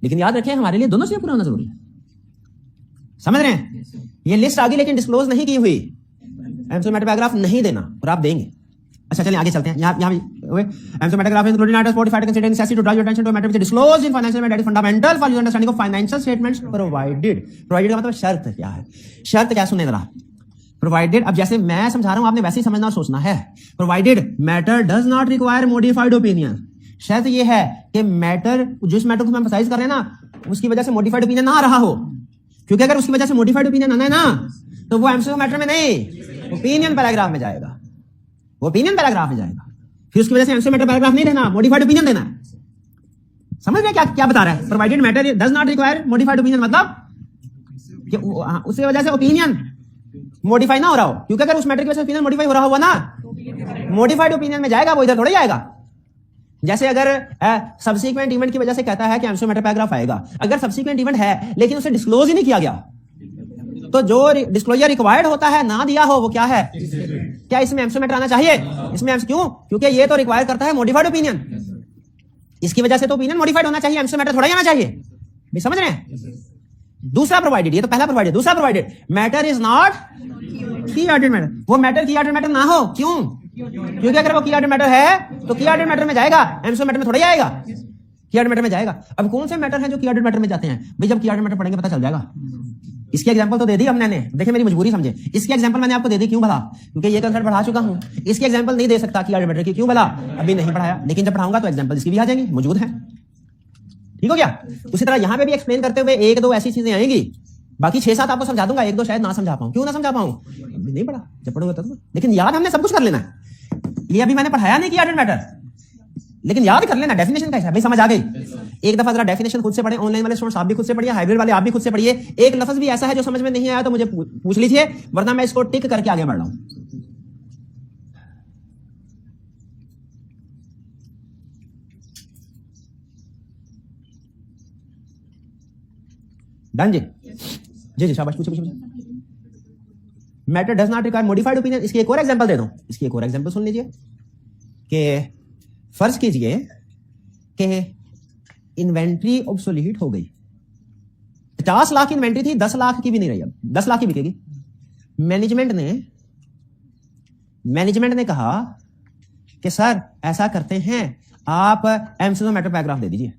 लेकिन याद रखें हमारे लिए दोनों चीजें पूरा होना जरूरी है। समझ रहे हैं? ये लिस्ट आ गई लेकिन डिस्क्लोज नहीं की हुई, एमसीओ मैटर पैराग्राफ नहीं देना और आप देंगे। अच्छा चलिए आगे चलते हैं। यहाँ emphasis matter paragraph including items 45 consider necessity to draw your attention to matter which disclose in financial matter that is fundamental for your understanding of financial statements provided. Provided का मतलब शर्त क्या है? शर्त क्या सुने जरा। प्रोवाइडेड, अब जैसे मैं समझा रहा हूं आपने वैसे ही समझना और सोचना है। Provided matter does not require modified opinion. शर्त ये है कि मैटर, जिस मैटर को हम एम्फसाइज कर रहे हैं ना, उसकी वजह से मॉडिफाइड ओपिनियन ना आ रहा हो। क्योंकि अगर उसकी वजह से मॉडिफाइड ओपिनियन आना है ना, तो वो एमसीओ मैटर में नहीं, ओपिनियन पैराग्राफ में जाएगा। वो ओपिनियन पैराग्राफ में जाएगा। फिर उसकी वजह से एमसीओ मैटर पैराग्राफ नहीं देना, मॉडिफाइड ओपिनियन देना है। समझ रहे क्या क्या बता रहा है? Provided matter does not require modified opinion, मतलब कि उसकी वजह से ओपिनियन मॉडिफाई ना हो रहा हो। क्योंकि अगर उस मैटर की वजह से ओपिनियन मॉडिफाई हो रहा होगा ना, मॉडिफाइड ओपिनियन में जाएगा, वो इधर थोड़ा जाएगा। जैसे अगर सब्सिक्वेंट इवेंट की वजह से कहता है कि एमसीओ मैटर पैराग्राफ आएगा, अगर सब्सिक्वेंट इवेंट है लेकिन उसे डिस्क्लोज ही नहीं किया गया, तो जो डिस्क्लोजर रिक्वायर्ड होता है ना दिया हो, वो क्या है? क्या इसमें एमसीओ मैटर आना चाहिए? इसमें क्यों? क्योंकि ये तो रिक्वायर करता है मॉडिफाइड ओपिनियन। इसकी वजह से तो ओपिनियन मॉडिफाइड होना चाहिए, एमसीओ मैटर थोड़ा ही आना चाहिए। भी समझ रहे हैं? दूसरा प्रोवाइडेड, ये तो पहला प्रोवाइडेड। दूसरा प्रोवाइडेड मैटर इज नॉट की ऑर्डर मैटर। वो मैटर की ऑर्डर मैटर ना हो। क्यों? क्योंकि अगर वो की ऑर्डर मैटर है तो की ऑर्डर मैटर में जाएगा, एमसीओ मैटर में थोड़ा ही आएगा, की ऑर्डर मैटर में जाएगा। अब कौन से मैटर हैं जो की ऑर्डर मैटर में जाते हैं? भाई जब की ऑर्डर मैटर पढ़ेंगे पता चल जाएगा। इसकी एग्जांपल तो दे दी हमने, देखिए मेरी मजबूरी समझे। इसकी एग्जांपल मैंने आपको दे दी, क्यों भला? क्योंकि ये कंसेप्ट पढ़ा चुका हूं। इसकी एग्जांपल नहीं दे सकता की ऑर्डर मैटर की, क्यों भला? अभी नहीं पढ़ाया, लेकिन जब पढ़ाऊंगा तो एग्जांपल इसकी भी आ जाएंगी, मौजूद है। ठीक हो गया? उसी तरह यहां पे भी एक्सप्लेन करते हुए एक दो ऐसी चीजें आएंगी, बाकी 6-7 आपको समझा दूंगा, एक दो शायद ना समझा पाऊं। क्यों ना समझा पाऊं? नहीं पढ़ा, जब पढ़ूंगा तब। लेकिन याद हमने सब कुछ कर लेना है। ये अभी मैंने पढ़ाया नहीं कि ऑर्डर मैटर, लेकिन याद कर लेना डेफिनेशन कैसा है। भाई समझ आ गई? एक दफा जरा डेफिनेशन खुद से पढ़े, ऑनलाइन वाले स्टूडेंट्स आप भी खुद से पढ़िए, हाइब्रिड वाले आप भी खुद से पढ़िए। एक लफ्ज भी ऐसा है जो समझ में नहीं आया तो मुझे पूछ लीजिए, वरना मैं इसको टिक करके आगे बढ़ रहा हूं। डन जी? जी जी शाबाश, पूछिए। Matter does not require modified opinion. इसकी एक और एग्जांपल दे दूं। इसकी एक और एग्जांपल सुन लीजिए कि फर्ज कीजिए कि इन्वेंट्री ऑब्सोलीट हो गई। 50 लाख इन्वेंट्री थी, 10 लाख की भी नहीं रही, अब 10 लाख की बिकेगी। मैनेजमेंट ने कहा कि सर ऐसा करते हैं, आप एमसीओ मैटर पैराग्राफ दे दीजिए।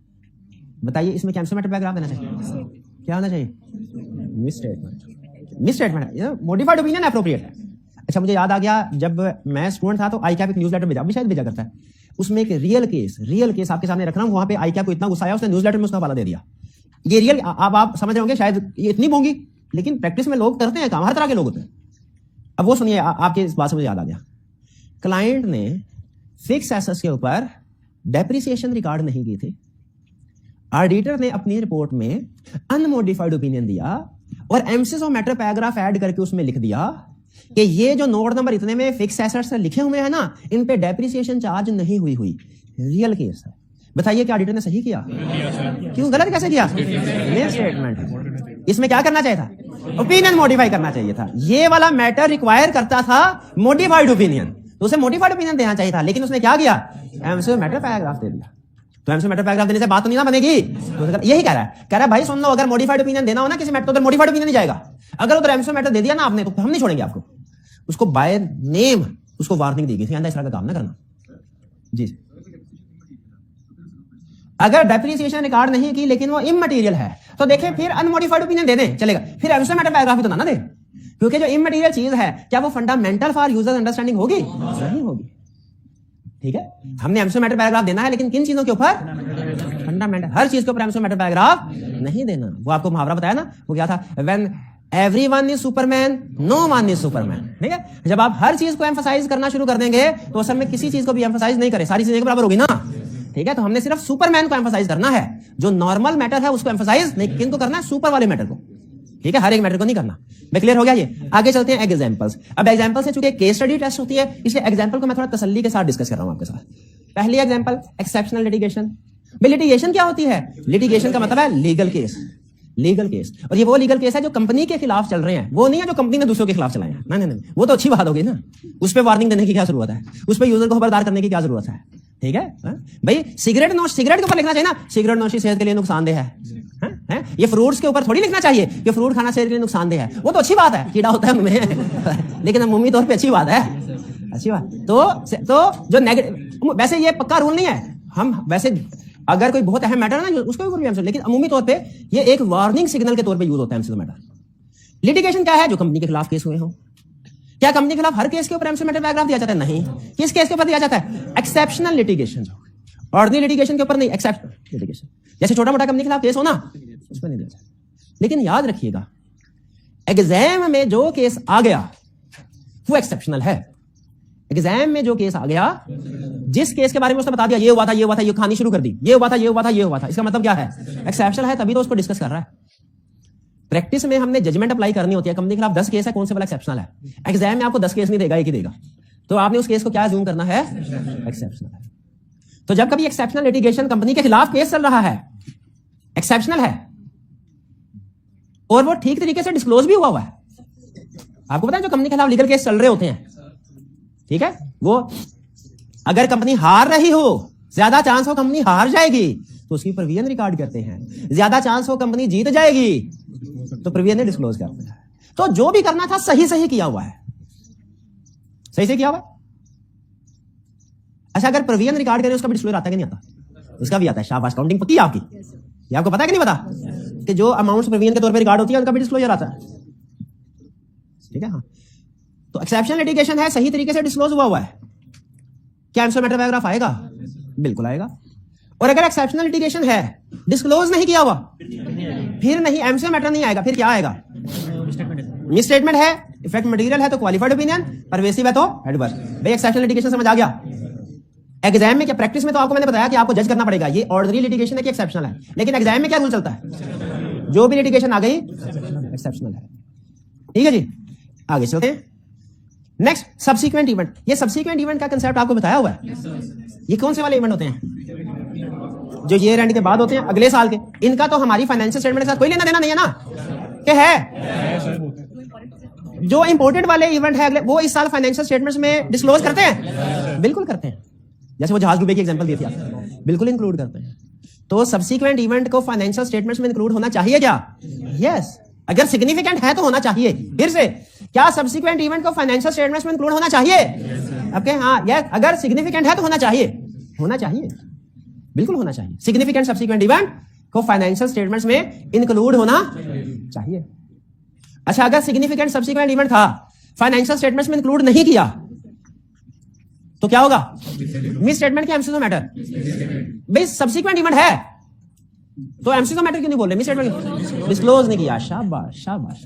बताइए इसमें क्या एमसीओ मैटर पैराग्राफ देना चाहिए? क्या होना चाहिए? मिसस्टेटमेंट, मॉडिफाइड ओपिनियन एप्रोप्रिएट है। अच्छा मुझे याद आ गया, जब मैं स्टूडेंट था तो आईकैप एक न्यूज़लेटर भेजा, अभी शायद भेजा करता है। उसमें एक रियल केस आपके सामने रख रहा हूं। वहां पे आईकैप को इतना गुस्सा आया, उसने न्यूज़लेटर में उसका हवाला दे दिया। ये रियल, आप समझ रहे होंगे शायद ये इतनी होंगी, लेकिन प्रैक्टिस में लोग करते हैं काम, हर तरह के लोग होते हैं। अब वो सुनिए, आपके इस बात से मुझे याद आ गया। क्लाइंट ने फिक्स एसेट्स के ऊपर डेप्रिसिएशन रिकॉर्ड नहीं की थी। ऑडिटर ने अपनी रिपोर्ट में अनमोडिफाइड ओपिनियन दिया और एमसीओ मैटर पैराग्राफ ऐड करके उसमें लिख दिया कि ये जो नोट नंबर इतने में फिक्स एसेट्स लिखे हुए हैं ना, इन पे डेप्रिसिएशन चार्ज नहीं हुई। रियल केस है। बताइए क्या ऑडिटर ने सही किया? क्यों? गलत कैसे किया? स्टेटमेंट। इसमें क्या करना चाहिए था? ओपिनियन मॉडिफाई करना चाहिए था। ये वाला मैटर रिक्वायर करता था मॉडिफाइड ओपिनियन, तो उसे मॉडिफाइड ओपिनियन देना चाहिए था, लेकिन उसने क्या किया? एमसीओ मैटर पैराग्राफ दे दिया। तो एमसीओ मैटर पैराग्राफ देने से बात तो नहीं ना बनेगी। तो यही कह रहा है भाई सुन लो, अगर मॉडिफाइड ओपिनियन देना हो ना किसी मैटर, तो उधर मॉडिफाइड ओपिनियन नहीं जाएगा। अगर उधर एमसीओ मैटर दे दिया ना आपने, तो हम नहीं छोड़ेंगे आपको। उसको बाय नेम उसको वार्निंग दी गई थी, इस तरह का काम ना करना जी। अगर डेप्रिसिएशन रिकॉर्ड नहीं की लेकिन वो इममटेरियल है, तो देखें फिर अनमोडिफाइड ओपिनियन दे दें, चलेगा। फिर एमसीओ मैटर पैराग्राफ तो ना दे, क्योंकि जो इममटेरियल चीज है क्या वो फंडामेंटल फॉर यूजर्स अंडरस्टैंडिंग होगी? नहीं होगी। ठीक है, हमने एमसीओ मैटर पैराग्राफ देना है, लेकिन किन चीजों के ऊपर? फंडामेंटल। हर चीज के ऊपर एमसीओ मैटर पैराग्राफ नहीं देना। वो आपको मुहावरा बताया ना, वो क्या था? When everyone is Superman, no one is Superman. ठीक है, जब आप हर चीज को एम्फसाइज करना शुरू कर देंगे तो असल में किसी चीज को भी एम्फसाइज नहीं करें, सारी चीजें बराबर होगी ना। ठीक है, तो हमने सिर्फ सुपरमैन को एम्फसाइज करना है, जो नॉर्मल मैटर है उसको एम्फसाइज नहीं। किन को करना है? सुपर वाले मैटर को। ठीक ठीक है, हर एक मैटर को नहीं करना। मैं क्लियर हो गया ये? आगे चलते हैं एग्जांपल्स। अब एग्जांपल से चूंकि केस स्टडी टेस्ट होती है, इसलिए एग्जांपल को मैं थोड़ा तसल्ली के साथ डिस्कस कर रहा हूं आपके साथ। पहली एग्जांपल, एक्सेप्शनल लिटिगेशन। भाई लिटिगेशन क्या होती है? लिटिगेशन का मतलब है लीगल केस। लीगल केस, और ये वो लीगल केस है जो कंपनी के खिलाफ चल रहे हैं, वो नहीं है जो कंपनी ने दूसरों के खिलाफ चलाए हैं। नहीं नहीं नहीं, वो तो अच्छी बात होगी ना, उस पर वार्निंग देने की क्या जरूरत है, उस पर यूजर को खबरदार करने की क्या जरूरत है? ठीक है भाई, सिगरेट के ऊपर लिखना चाहिए ना, सिगरेट नोशी सेहत के लिए नुकसानदेह है? ये फ्रूट्स के ऊपर थोड़ी लिखना चाहिए कि फ्रूट खाना सेहत के लिए नुकसानदेह है। वो तो अच्छी बात है, कीड़ा होता है उनमें लेकिन अमूमी तौर पे अच्छी बात है, अच्छी बात। तो जो नेगेटिव, वैसे ये पक्का रूल नहीं है, हम वैसे अगर कोई बहुत अहम मैटर है ना उसके ऊपर भी एमसीक्यू, लेकिन अमूमी तौर पे ये एक वार्निंग सिग्नल के तौर पे यूज होता है एमसीक्यू मैटर। लिटिगेशन क्या है? जो कंपनी के खिलाफ केस हुए हो। क्या कंपनी के खिलाफ हर केस के ऊपर एमसीक्यू मैटर पैराग्राफ दिया जाता है? नहीं। किस केस के ऊपर दिया जाता है? Exceptional litigation. ऑर्डिनरी लिटिगेशन के ऊपर नहीं, एक्सेप्शनल लिटिगेशन। जैसे छोटा मोटा कंपनी के खिलाफ केस हो ना, उस पर नहीं दिया जाता। लेकिन याद रखिएगा, एग्जाम में जो केस आ गया वो एक्सेप्शनल है। एग्जाम में जो केस आ गया, जिस केस के बारे में उसने बता दिया ये हुआ था, ये हुआ था, ये कहानी शुरू कर दी, ये हुआ था, ये हुआ था, ये हुआ था, इसका मतलब क्या है? एक्सेप्शनल है, तभी तो उसको डिस्कस कर रहा है। प्रैक्टिस में हमने जजमेंट अप्लाई करनी होती है, कंपनी के खिलाफ 10 केस है, कौन से वाला एक्सेप्शनल है? एग्जाम में आपको 10 केस नहीं देगा, एक ही देगा, तो आपने उस केस को क्या अज्यूम करना है? एक्सेप्शनल है। तो जब कभी एक्सेप्शनल लिटिगेशन कंपनी के खिलाफ केस चल रहा है, एक्सेप्शनल है और वो ठीक तरीके से डिस्क्लोज भी हुआ है। आपको पता है जो कंपनी के खिलाफ लीगल केस चल रहे होते हैं, ठीक है, वो अगर कंपनी हार रही हो, ज्यादा चांस हो कंपनी हार जाएगी तो उसकी प्रोविजन रिकॉर्ड करते हैं, ज्यादा चांस हो कंपनी जीत जाएगी तो प्रोविजन डिस्क्लोज करते हैं। तो जो भी करना था सही सही किया हुआ है, सही से किया हुआ है। अच्छा, अगर प्रोविजन रिकॉर्ड करें उसका भी डिस्क्लोजर आता है कि नहीं आता? उसका भी आता है। शाबाश, काउंटिंग पक्की है आपकी। ये आपको पता है कि नहीं पता कि जो अमाउंट प्रोविजन के तौर पर रिकॉर्ड होती है उनका भी डिस्क्लोजर आता है? ठीक है, हाँ। तो एक्सेप्शनल लिटिगेशन है, सही तरीके से डिस्क्लोज हुआ है। क्या एमसीक्यू मैटर पैराग्राफ आएगा? बिल्कुल आएगा। और अगर एक्सेप्शनल लिटिगेशन है, डिस्क्लोज नहीं किया हुआ, फिर नहीं, एमसीक्यू मैटर नहीं आएगा। फिर क्या आएगा? मिस स्टेटमेंट है, इफेक्ट मटेरियल है तो क्वालिफाइड ओपिनियन, परवेसिव है तो एडवर्स। भाई एक्सेप्शनल लिटिगेशन समझ आ गया? एग्जाम में क्या, प्रैक्टिस में तो आपको मैंने बताया कि आपको जज करना पड़ेगा ये ऑर्डिनरी लिटिगेशन है कि एक्सेप्शनल है, लेकिन एग्जाम में क्या रूल चलता है? जो भी लिटिगेशन आ गई एक्सेप्शनल है। ठीक है जी, आगे चलते हैं। Next, subsequent event. ये सब्सीक्वेंट इवेंट का कंसेप्ट आपको बताया हुआ है। ये कौन से वाले इवेंट होते हैं? जो ईयर एंड के बाद होते हैं, अगले साल के। इनका तो हमारी फाइनेंशियल स्टेटमेंट के साथ कोई लेना देना नहीं है ना, क्या है? जो इंपोर्टेड वाले इवेंट है अगले, वो इस साल फाइनेंशियल स्टेटमेंट्स में डिस्क्लोज करते हैं? बिल्कुल करते हैं। जैसे वो जहाज डूबे की एग्जांपल दी थी आपको, बिल्कुल इंक्लूड करते हैं। तो सब्सीक्वेंट इवेंट को फाइनेंशियल स्टेटमेंट्स में इंक्लूड होना चाहिए क्या? यस। अगर सिग्निफिकेंट है तो होना चाहिए। फिर से, क्या सब्सीक्वेंट इवेंट को फाइनेंशियल स्टेटमेंट्स में इंक्लूड होना चाहिए? ओके, हाँ, यस। अगर सिग्निफिकेंट है तो होना चाहिए, होना चाहिए, बिल्कुल होना चाहिए। सिग्निफिकेंट सब्सीक्वेंट इवेंट को फाइनेंशियल स्टेटमेंट्स में इंक्लूड होना चाहिए। अच्छा, अगर सिग्निफिकेंट सब्सीक्वेंट इवेंट था, फाइनेंशियल स्टेटमेंट्स में इंक्लूड नहीं किया, तो क्या होगा? मिस स्टेटमेंट के एमसीक्यू मैटर। भाई सब्सीक्वेंट इवेंट है तो एमसीक्यू मैटर क्यों नहीं बोल रहे? मिस स्टेटमेंट डिस्क्लोज नहीं किया, शाबाश शाबाश।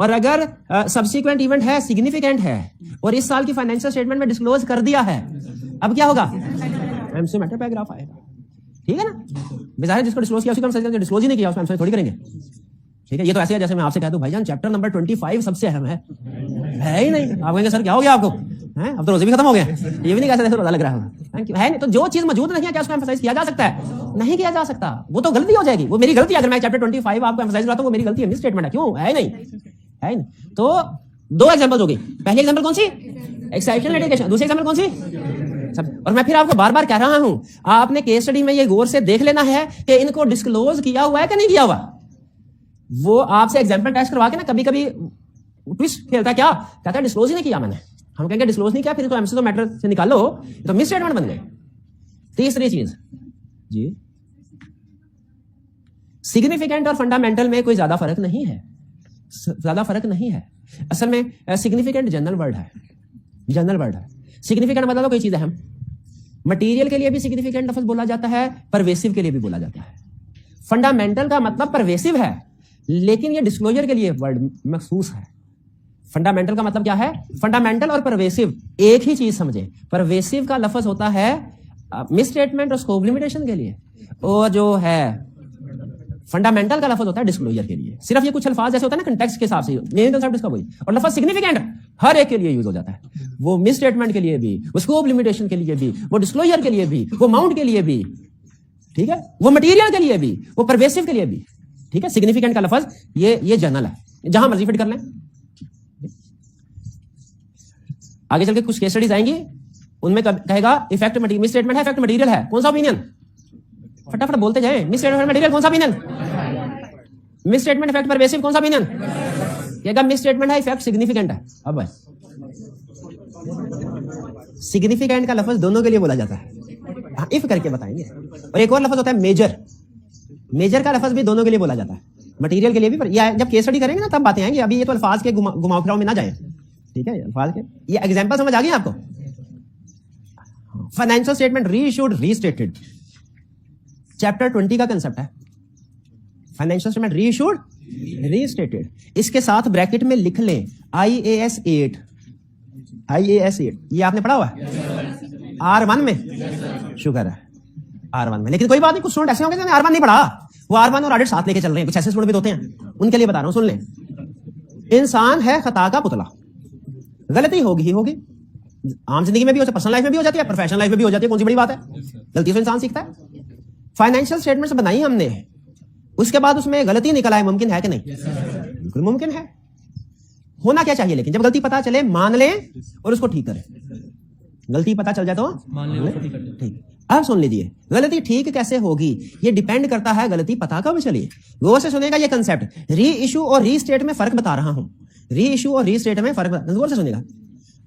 और अगर सब्सीक्वेंट इवेंट है, सिग्निफिकेंट है और इस साल की फाइनेंशियल स्टेटमेंट में डिस्क्लोज कर दिया है, अब क्या होगा? एमसीक्यू मैटर पैराग्राफ आएगा। ठीक है ना? बेचारे जिसको डिस्क्लोज किया उसको हम समझते हैं, डिस्क्लोज ही नहीं किया उसको एमसीक्यू थोड़ी करेंगे। ठीक है, ये तो ऐसे है जैसे मैं आपसे कह दूं भाईजान चैप्टर नंबर 25 सबसे अहम है ही नहीं। आप कहेंगे सर क्या हो गया आपको? हैं, अब तो रोजे भी खत्म हो गए, ये भी नहीं कह सकते रोजा लग रहा है। Thank you. है नहीं, तो जो चीज मौजूद नहीं है क्या उसको एम्फसाइज किया जा सकता है? नहीं किया जा सकता, वो तो गलती हो जाएगी। वो मेरी गलती है अगर मैं चैप्टर 25 आपको एम्फसाइज कराता हूं, वो मेरी गलती है, मिस स्टेटमेंट है। क्यों? है नहीं, है नहीं। तो दो एग्जांपल्स हो गई। पहली एग्जांपल कौन सी? Exceptional litigation. दूसरी एग्जांपल कौन सी? और मैं फिर आपको बार बार कह रहा हूं, आपने केस स्टडी में ये गौर से देख लेना है कि इनको डिस्क्लोज किया हुआ है कि नहीं किया हुआ। वो आपसे एग्जांपल टेस्ट करवा के ना कभी कभी ट्विस्ट खेलता है, क्या कहता है? डिस्क्लोज ही नहीं किया मैंने। हम कहेंगे डिस्क्लोज नहीं किया, फिर तो एमसीक्यू मैटर से निकालो, तो मिस स्टेटमेंट बन गए। तीसरी चीज जी, सिग्निफिकेंट और फंडामेंटल में कोई ज्यादा फर्क नहीं है, ज्यादा फर्क नहीं है। असल में सिग्निफिकेंट जनरल वर्ड है, जनरल वर्ड है। सिग्निफिकेंट मतलब कोई चीज अहम, मटेरियल के लिए भी सिग्निफिकेंट लफ्ज बोला जाता है, परवेसिव के लिए भी बोला जाता है। फंडामेंटल का मतलब परवेसिव है, लेकिन ये डिस्क्लोजर के लिए वर्ड मखसूस है। फंडामेंटल का मतलब क्या है? फंडामेंटल और परवेसिव एक ही चीज समझे। परवेसिव का लफ्ज होता है मिस स्टेटमेंट और स्कोप लिमिटेशन के लिए, और जो है फंडामेंटल का लफ्ज होता है डिस्क्लोजर के लिए, सिर्फ ये कुछ अल्फाज जैसे होता है ना कंटेक्स्ट के हिसाब से, मेन कंसेप्ट इसका वही। और लफ्ज सिग्निफिकेंट हर एक के लिए यूज हो जाता है, वो मिस स्टेटमेंट के लिए भी, वो स्कोप लिमिटेशन के लिए भी, वो डिस्क्लोजर के लिए भी, वो अमाउंट के लिए भी, ठीक है, वो मटेरियल के लिए भी, वो परवेसिव के लिए भी, ठीक है। सिग्निफिकेंट का लफ्ज ये जनरल है, जहां मर्जी फिट कर लें। आगे चल के कुछ केस स्टडीज आएंगी, उनमें कहेगा इफेक्ट मिस स्टेटमेंट है, इफेक्ट मटेरियल है, कौन सा ओपिनियन, फटाफट बोलते जाए। मिस स्टेटमेंट मटेरियल कौन सा opinion, miss statement effect pervasive कौन सा ओपिनियन, कहेगा मिस स्टेटमेंट है, इफेक्ट सिग्निफिकेंट है। अब सिग्निफिकेंट का लफ्ज दोनों के लिए बोला जाता है, इफ करके बताएंगे। और एक और लफ्ज होता है मेजर, मेजर का लफ्ज भी दोनों के लिए बोला जाता है, मटेरियल के लिए भी, पर या जब केस स्टडी करेंगे ना तब बातें आएंगी, अभी ये तो अल्फाज के घुमाव फिराव में ना जाए, ठीक है। अल्फाज के ये एग्जांपल समझ आ गई आपको। फाइनेंशियल स्टेटमेंट री इशूड रीस्टेटेड, चैप्टर 20 का कंसेप्ट है। फाइनेंशियल स्टेटमेंट री इशूड रीस्टेटेड, इसके साथ ब्रैकेट में लिख लें IAS 8, IAS 8 ये आपने पढ़ा हुआ है R1 में, शुगर है R1 में। लेकिन कोई बात नहीं, कुछ स्टूडेंट ऐसे होंगे जिन्होंने R1 नहीं पढ़ा, वो R1 और ऑडिट साथ लेके चल रहे हैं, कुछ ऐसे स्टूडेंट भी होते हैं, उनके लिए बता रहा हूं, सुन लें। इंसान है खता का पुतला, गलती होगी ही होगी, आम जिंदगी में भी हो जाती है, पर्सनल लाइफ में भी हो जाती है, प्रोफेशनल लाइफ में भी हो जाती है, कौन सी बड़ी बात है, गलती से इंसान सीखता है। फाइनेंशियल स्टेटमेंट्स बनाई हमने, उसके बाद उसमें गलती निकल आए, मुमकिन है कि नहीं, बिल्कुल मुमकिन है। होना क्या चाहिए, लेकिन जब गलती पता चले मान लें और उसको ठीक करें। गलती पता चल जाए तो मान लें, ठीक। अब सुन लीजिए, गलती ठीक कैसे होगी, ये डिपेंड करता है गलती पता कब चली। गौर से सुनेगा ये कंसेप्ट, री इशू और रीस्टेट में फर्क बता रहा हूं, री इशू और रीस्टेट में फर्क, गौर से सुनेगा।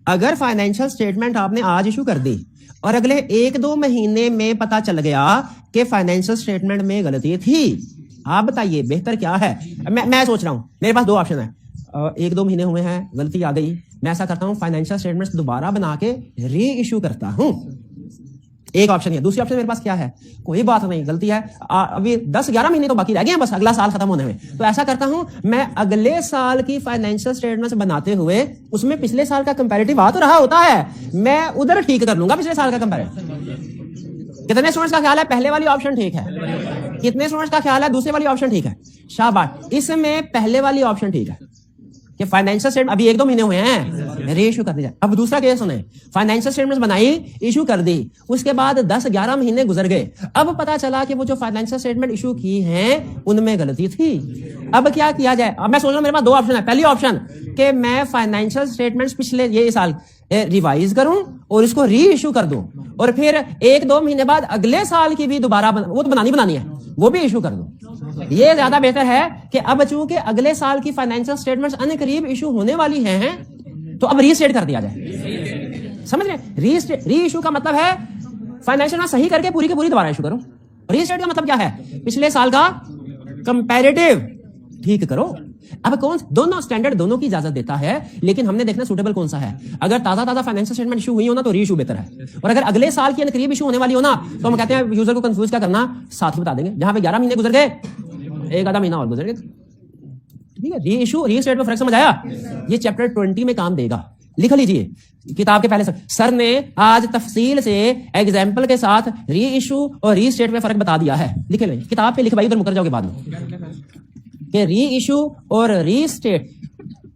अगर फाइनेंशियल स्टेटमेंट आपने आज इशू कर दी और अगले 1-2 महीने में पता चल गया कि फाइनेंशियल स्टेटमेंट में गलती थी, आप बताइए बेहतर क्या है। मैं सोच रहा हूं, मेरे पास 2 ऑप्शन है, 1-2 महीने हुए हैं, गलती आ गई, मैं ऐसा करता हूं फाइनेंशियल स्टेटमेंट्स दोबारा बना के री इशू करता हूं, एक ऑप्शन है। दूसरी ऑप्शन मेरे पास क्या है, कोई बात नहीं, गलती है, अभी 10-11 महीने तो बाकी रह गए हैं, बस अगला साल खत्म होने में, तो ऐसा करता हूं मैं अगले साल की फाइनेंशियल स्टेटमेंट्स बनाते हुए उसमें पिछले साल का कंपैरेटिव आ तो रहा होता है, मैं उधर ठीक कर लूंगा पिछले साल का कंपैरेटिव। कितने स्टूडेंट्स का ख्याल है पहले वाली ऑप्शन ठीक है, कितने स्टूडेंट्स का ख्याल है दूसरे वाली ऑप्शन ठीक है, शाबाश। इसमें पहले वाली ऑप्शन ठीक है कि फाइनेंशियल स्टेटमेंट अभी 1-2 महीने हुए हैं, री इशू कर दिया। अब दूसरा केस सुने, फाइनेंशियल स्टेटमेंट्स बनाई, इशू कर दी, उसके बाद 10-11 महीने गुजर गए, अब पता चला कि वो जो फाइनेंशियल स्टेटमेंट इशू की हैं उनमें गलती थी। अब क्या किया जाए, अब मैं सोच रहा हूं मेरे पास 2 ऑप्शन है। पहली ऑप्शन कि मैं फाइनेंशियल स्टेटमेंट्स पिछले ये साल रिवाइज करूं और इसको री इशू कर दूं, और फिर 1-2 महीने बाद अगले साल की भी दोबारा वो तो बनानी है, वो भी इशू कर दूं। ये ज्यादा बेहतर है कि अब चूंकि अगले साल की फाइनेंशियल स्टेटमेंट्स अनकरीब इशू होने वाली हैं, तो अब रीस्टेट कर दिया जाए। समझ रहे, री इशू का मतलब है फाइनेंशियल में सही करके पूरी की पूरी दोबारा इशू करो। रीस्टेट का मतलब क्या है, पिछले साल का कंपैरेटिव ठीक करो। अब कौन, दोनों स्टैंडर्ड दोनों की इजाजत देता है, लेकिन हमने देखना सूटेबल कौन सा है। अगर ताजा फाइनेंशियल स्टेटमेंट इशू हुई हो ना तो री इशू बेहतर है, और अगर अगले साल की अनकरीब इशू होने वाली हो ना तो हम कहते हैं यूजर को कंफ्यूज क्या करना, साथ ही बता देंगे। जहां पे 11 महीने गुजर गए, 1 आधा महीना और गुजर गए, ठीक है। री इशू रीस्टेट में फर्क समझ आया, ये चैप्टर 20 में काम देगा, लिख लीजिए किताब के पहले। सर ने आज तफसील से एग्जाम्पल के साथ री इशू और रीस्टेट में फर्क बता दिया है, लिखे लें किताब पे, लिख भाई, उधर मुकर जाओगे बाद में कि री इशू और रीस्टेट,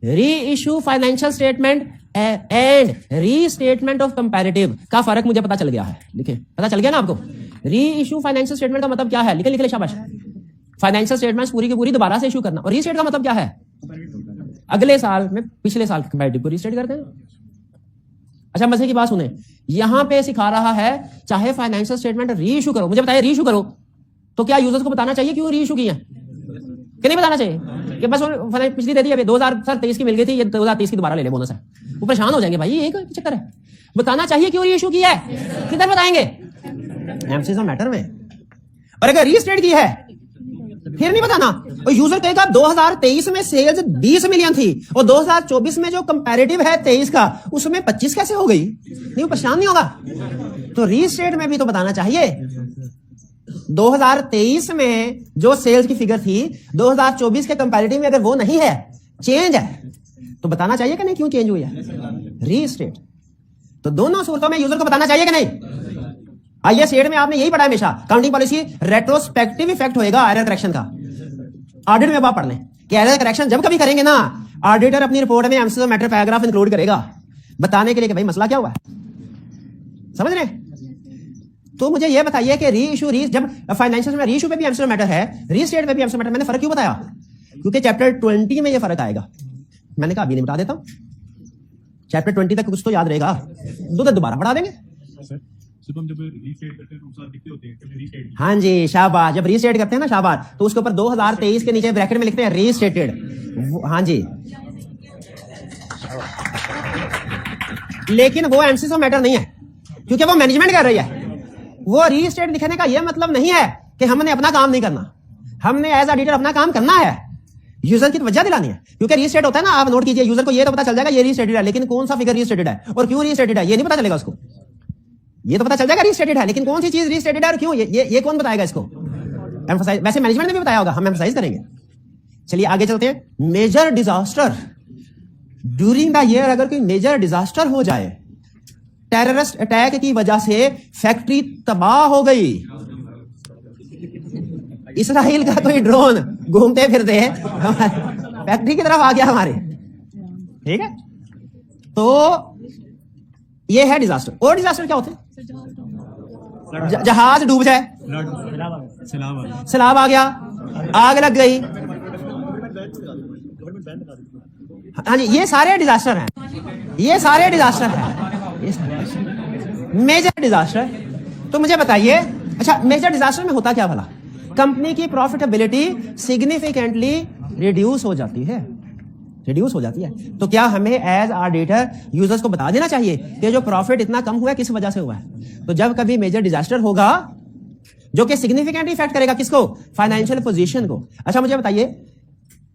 री issue financial statement and re statement of comparative का फर्क मुझे पता चल गया है। लिखे, पता चल गया ना आपको। री इशू फाइनेंशियल स्टेटमेंट का मतलब क्या है, लिखे लिखे शाबाश। फाइनेंशियल स्टेटमेंट्स पूरी की पूरी दोबारा से इशू करना, और रीस्टेट का मतलब क्या है, अगले साल में पिछले साल के कंपैरेटिव को रीस्टेट करते हैं। अच्छा मजे की बात सुने, यहां पे सिखा रहा है चाहे फाइनेंशियल स्टेटमेंट री इशू करो, मुझे बताइए री इशू करो तो क्या यूजर्स को बताना चाहिए क्यों री इशू की है, कि नहीं बताना चाहिए कि बस पिछली दे दी, अभी 2023 की मिल गई थी, ये 2023 की दोबारा ले ले बोनस है, वो परेशान हो जाएंगे भाई, ये चक्कर है। बताना चाहिए क्यों इशू की है, किधर बताएंगे, एम्फेसिस मैटर में। और अगर रीस्टेट की है फिर नहीं बताना, और यूजर कहेगा 2023 में सेल्स 20 मिलियन थी और 2024 में जो कंपैरेटिव है 23 का उसमें 25 कैसे हो गई, नहीं वो परेशान नहीं होगा। तो रीस्टेट में भी तो बताना चाहिए, 2023 में जो सेल्स की फिगर थी 2024 के कंपैरेटिव में अगर वो नहीं है, चेंज है, तो बताना चाहिए कि नहीं क्यों चेंज हुई है, रीस्टेट। तो दोनों सूरतों में यूजर को बताना चाहिए कि नहीं। आइए स्टेट में आपने यही पढ़ा हमेशा, काउंटिंग पॉलिसी रेट्रोस्पेक्टिव इफेक्ट होएगा एरर करेक्शन का, ऑडिट में अब आप पढ़ लें कि एरर करेक्शन जब कभी करेंगे ना, ऑडिटर अपनी रिपोर्ट में एमसीक्यू मैटर पैराग्राफ इंक्लूड करेगा बताने के लिए कि भाई मसला क्या हुआ है। समझ रहे हैं? तो मुझे यह बताइए कि री इशू जब फाइनेंशियल में री इशू पे भी एमसीक्यू मैटर है, रीस्टेट पे भी एमसीक्यू मैटर, मैंने फर्क क्यों बताया? क्योंकि चैप्टर 20 में यह फर्क आएगा। मैंने कहा अभी नहीं बता देता हूं, चैप्टर 20 तक कुछ तो याद रहेगा, दोबारा पढ़ा देंगे। हाँ जी, शाबाश। जब रीस्टेट करते हैं ना, शाबाश, तो उसके ऊपर 2023 के नीचे ब्रैकेट में लिखते हैं रीस्टेटेड। हाँ जी, लेकिन वो एमसीक्यू मैटर नहीं है क्योंकि वो मैनेजमेंट कर रही है। वो रीस्टेट लिखने का यह मतलब नहीं है कि हमने अपना काम नहीं करना, हमने एज ऑडिटर अपना काम करना है, यूजर की वजह दिलानी है। क्योंकि रीस्टेट होता है ना, आप नोट कीजिए, यूजर को ये तो पता चल जाएगा ये रीस्टेटेड है, लेकिन कौन सा फिगर रीस्टेटेड है और क्यों रीस्टेटेड है ये नहीं पता चलेगा उसको। ये तो पता चल जाएगा रीस्टेटेड है, लेकिन कौन सी चीज रीस्टेटेड है और क्यों, ये कौन बताएगा इसको? एम्फसाइज, वैसे मैनेजमेंट ने भी बताया होगा, हम एम्फसाइज करेंगे। चलिए आगे चलते हैं। Major disaster during the year, अगर कोई मेजर डिजास्टर हो जाए, टेररिस्ट अटैक की वजह से फैक्ट्री तबाह हो गई, इसराइल का कोई ड्रोन घूमते फिरते फैक्ट्री की तरफ आ गया हमारे, ठीक है, तो ये है डिजास्टर। और डिजास्टर क्या होते हैं? जहाज डूब जाए, सैलाब आ गया, आग लग गई, हाँ जी, ये सारे डिजास्टर हैं, ये सारे डिजास्टर हैं, मेजर डिजास्टर। तो मुझे बताइए, अच्छा मेजर डिजास्टर में होता क्या भला? कंपनी की प्रॉफिटेबिलिटी सिग्निफिकेंटली रिड्यूस हो जाती है, रिड्यूस हो जाती है। तो क्या हमें एज ऑडिटर यूजर्स को बता देना चाहिए कि जो प्रॉफिट इतना कम हुआ है किस वजह से हुआ है? तो जब कभी मेजर डिजास्टर होगा जो कि सिग्निफिकेंटली इफेक्ट करेगा किसको? फाइनेंशियल पोजीशन को। अच्छा मुझे बताइए,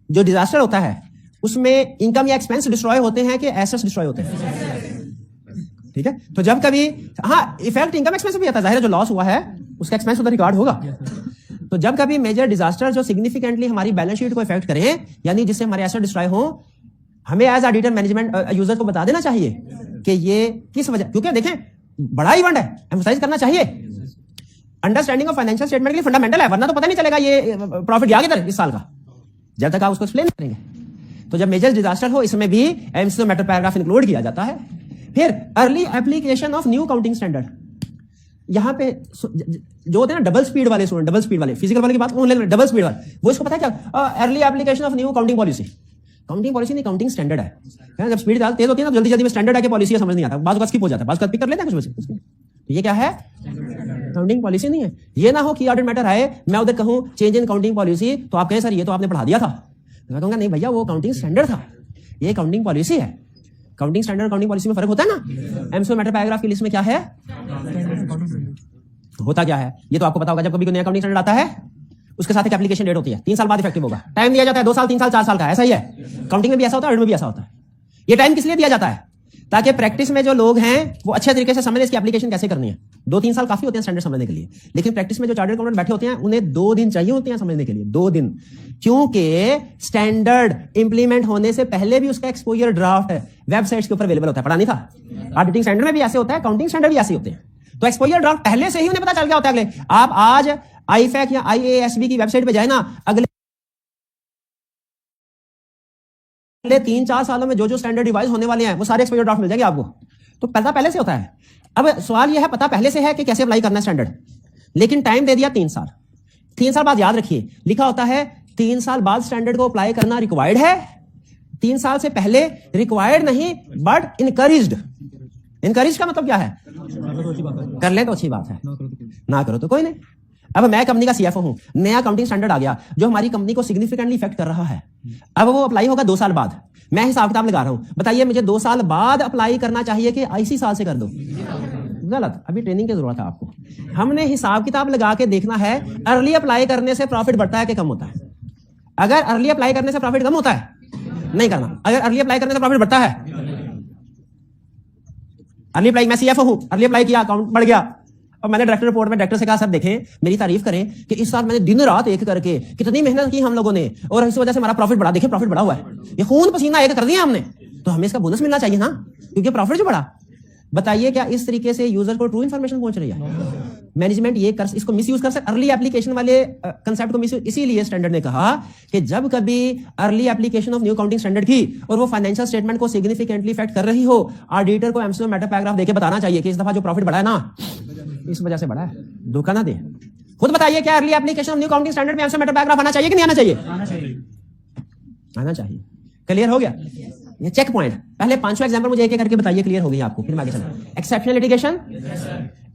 जो डिजास्टर होता है उसमें इनकम या एक्सपेंस डिस्ट्रॉय होते हैं कि एसेट्स डिस्ट्रॉय होते हैं? ठीक है, तो जब कभी, हाँ इफेक्ट इनकम एक्सपेंस भी आता है, जाहिर है जो लॉस हुआ है उसका एक्सपेंस उधर रिकॉर्ड होगा। तो जब कभी मेजर डिजास्टर जो सिग्निफिकेंटली हमारी बैलेंस शीट को इफेक्ट करें, यानी जिससे हमारे एसेट डिस्ट्रॉय हो, हमें एज ऑडिटर मैनेजमेंट यूजर को बता देना चाहिए कि ये किस वजह, क्योंकि देखें बड़ा इवेंट है, एम्फसाइज करना चाहिए। अंडरस्टैंडिंग ऑफ फाइनेंशियल स्टेटमेंट के लिए फंडामेंटल है, वरना तो पता नहीं चलेगा ये प्रॉफिट गया किधर इस साल का, जब तक आप उसको एक्सप्लेन करेंगे। तो जब मेजर डिजास्टर हो, इसमें भी एमसीक्यू मैटर पैराग्राफ इंक्लूड किया जाता है। फिर early application of new accounting standard, यहां पे जो होते हैं ना डबल स्पीड वाले स्टूडेंट, डबल स्पीड वाले, फिजिकल वाले की बात डबल स्पीड वाले, वो इसको पता है क्या? Early application of new accounting policy. Counting policy नहीं, काउंटिंग स्टैंडर्ड है। जब स्पीड तेज होती है ना, जल्दी जल्दी में स्टैंडर्ड आके पॉलिसी समझ नहीं आता, बात स्किप हो जाता है, बात पिक कर लेते हैं कुछ बच्चे। तो ये क्या है? काउंटिंग पॉलिसी नहीं है। ये ना हो कि ऑडिट मैटर आए, मैं उधर कहूं चेंज इन काउंटिंग पॉलिसी, तो आप कहें सर ये तो आपने पढ़ा दिया था। मैं कहूंगा नहीं भैया, वो काउंटिंग स्टैंडर्ड था, ये काउंटिंग पॉलिसी है। काउंटिंग स्टैंडर्ड काउंटिंग पॉलिसी में फर्क होता है ना। एमसीक्यू मैटर पैराग्राफ की लिस्ट में क्या है, होता क्या है ये तो आपको पता होगा। जब कभी कोई नया काउंटिंग स्टैंडर्ड आता है उसके साथ एक एप्लीकेशन डेट होती है, 3 साल बाद इफेक्टिव होगा। टाइम दिया जाता है 2 साल 3 साल 4 साल का, ऐसा ही है। काउंटिंग में भी ऐसा होता है, ऑडिट में भी ऐसा होता है। ये टाइम किस लिए दिया जाता है? ताकि प्रैक्टिस में जो लोग हैं वो अच्छे तरीके से समझ इसकी एप्लीकेशन कैसे करनी है। 2-3 साल काफी होते हैं स्टैंडर्ड समझने के लिए, लेकिन प्रैक्टिस में जो चार्टर्ड अकाउंटेंट बैठे होते हैं उन्हें 2 दिन चाहिए होते हैं समझने के लिए, 2 दिन। क्योंकि स्टैंडर्ड इंप्लीमेंट होने से पहले भी उसका एक्सपोजर ड्राफ्ट वेबसाइट्स के ऊपर अवेलेबल होता है, पढ़ा नहीं था? ऑडिटिंग स्टैंडर्ड में भी ऐसे होता है, काउंटिंग स्टैंडर्ड भी ऐसे होते हैं। तो एक्सपोजर ड्राफ्ट पहले से ही उन्हें पता चल गया होता है। अगले आप आज आईफैक या आईएएसबी की वेबसाइट पे जाए ना, अगले 3-4 सालों में जो जो स्टैंडर्ड रिवाइज होने वाले हैं वो सारे एक्सपोजर ड्राफ्ट मिल जाएंगे आपको। तो पता पहले से होता है। अब सवाल यह है, पता पहले से है कि कैसे अप्लाई करना है स्टैंडर्ड, लेकिन टाइम दे दिया 3 साल। 3 साल बाद याद रखिए लिखा होता है 3 साल बाद स्टैंडर्ड को अप्लाई करना रिक्वायर्ड है। 3 साल से पहले रिक्वायर्ड नहीं बट इनकरेज्ड। इनकरेज का मतलब क्या है? कर ले तो अच्छी बात है, ना करो तो कोई नहीं। अब मैं कंपनी का सीएफओ हूं, नया अकाउंटिंग स्टैंडर्ड आ गया जो हमारी कंपनी को सिग्निफिकेंटली इफेक्ट कर रहा है। अब वो अप्लाई होगा 2 साल बाद। मैं हिसाब किताब लगा रहा हूं, बताइए मुझे 2 साल बाद अप्लाई करना चाहिए कि इसी साल से कर दो? गलत, अभी ट्रेनिंग की जरूरत है आपको। हमने हिसाब किताब लगा के देखना है अर्ली अप्लाई करने से प्रॉफिट बढ़ता है कि कम होता है। अगर अर्ली अप्लाई करने से प्रॉफिट कम होता है नहीं करना, अगर अर्ली अप्लाई करने से प्रॉफिट बढ़ता है, अर्ली अप्लाई, मैं सीएफओ हूं, अर्ली अप्लाई किया, अकाउंट बढ़ गया। और मैंने डायरेक्टर रिपोर्ट में डायरेक्टर से कहा सर देखें मेरी तारीफ करें कि इस साल मैंने दिन रात एक करके कितनी मेहनत की हम लोगों ने और इस वजह से हमारा प्रॉफिट बढ़ा, देखिए प्रॉफिट बढ़ा हुआ है, ये खून पसीना एक कर दिया हमने, तो हमें इसका बोनस मिलना चाहिए ना, क्योंकि प्रॉफिट जो बढ़ा। बताइए क्या इस तरीके से यूजर को ट्रू इन्फॉर्मेशन पहुंच रही है? मैनेजमेंट ये इसको मिसयूज कर सकता। अर्ली एप्लीकेशन वाले कंसेप्ट को मिसयूज इसीलिए स्टैंडर्ड ने कहा कि जब कभी early application of new accounting standard की और वो फाइनेंशियल स्टेटमेंट को सिग्निफिकेंटली इफेक्ट कर रही हो, ऑडिटर को एमसीक्यू मेटा पैराग्राफ देके बताना चाहिए कि इस दफा जो प्रॉफिट बढ़ा है ना इस वजह से बढ़ा है, धोखा ना दे। खुद बताइए क्या early application of new accounting standard में एमसीक्यू मेटा पैराग्राफ आना चाहिए कि नहीं आना चाहिए? आना चाहिए। क्लियर हो गया ये चेक पॉइंट? पहले 5 एग्जांपल मुझे एक एक करके बताइए, क्लियर हो गई आपको, फिर मैं आगे चलूं। एक्सेप्शनल लिटिगेशन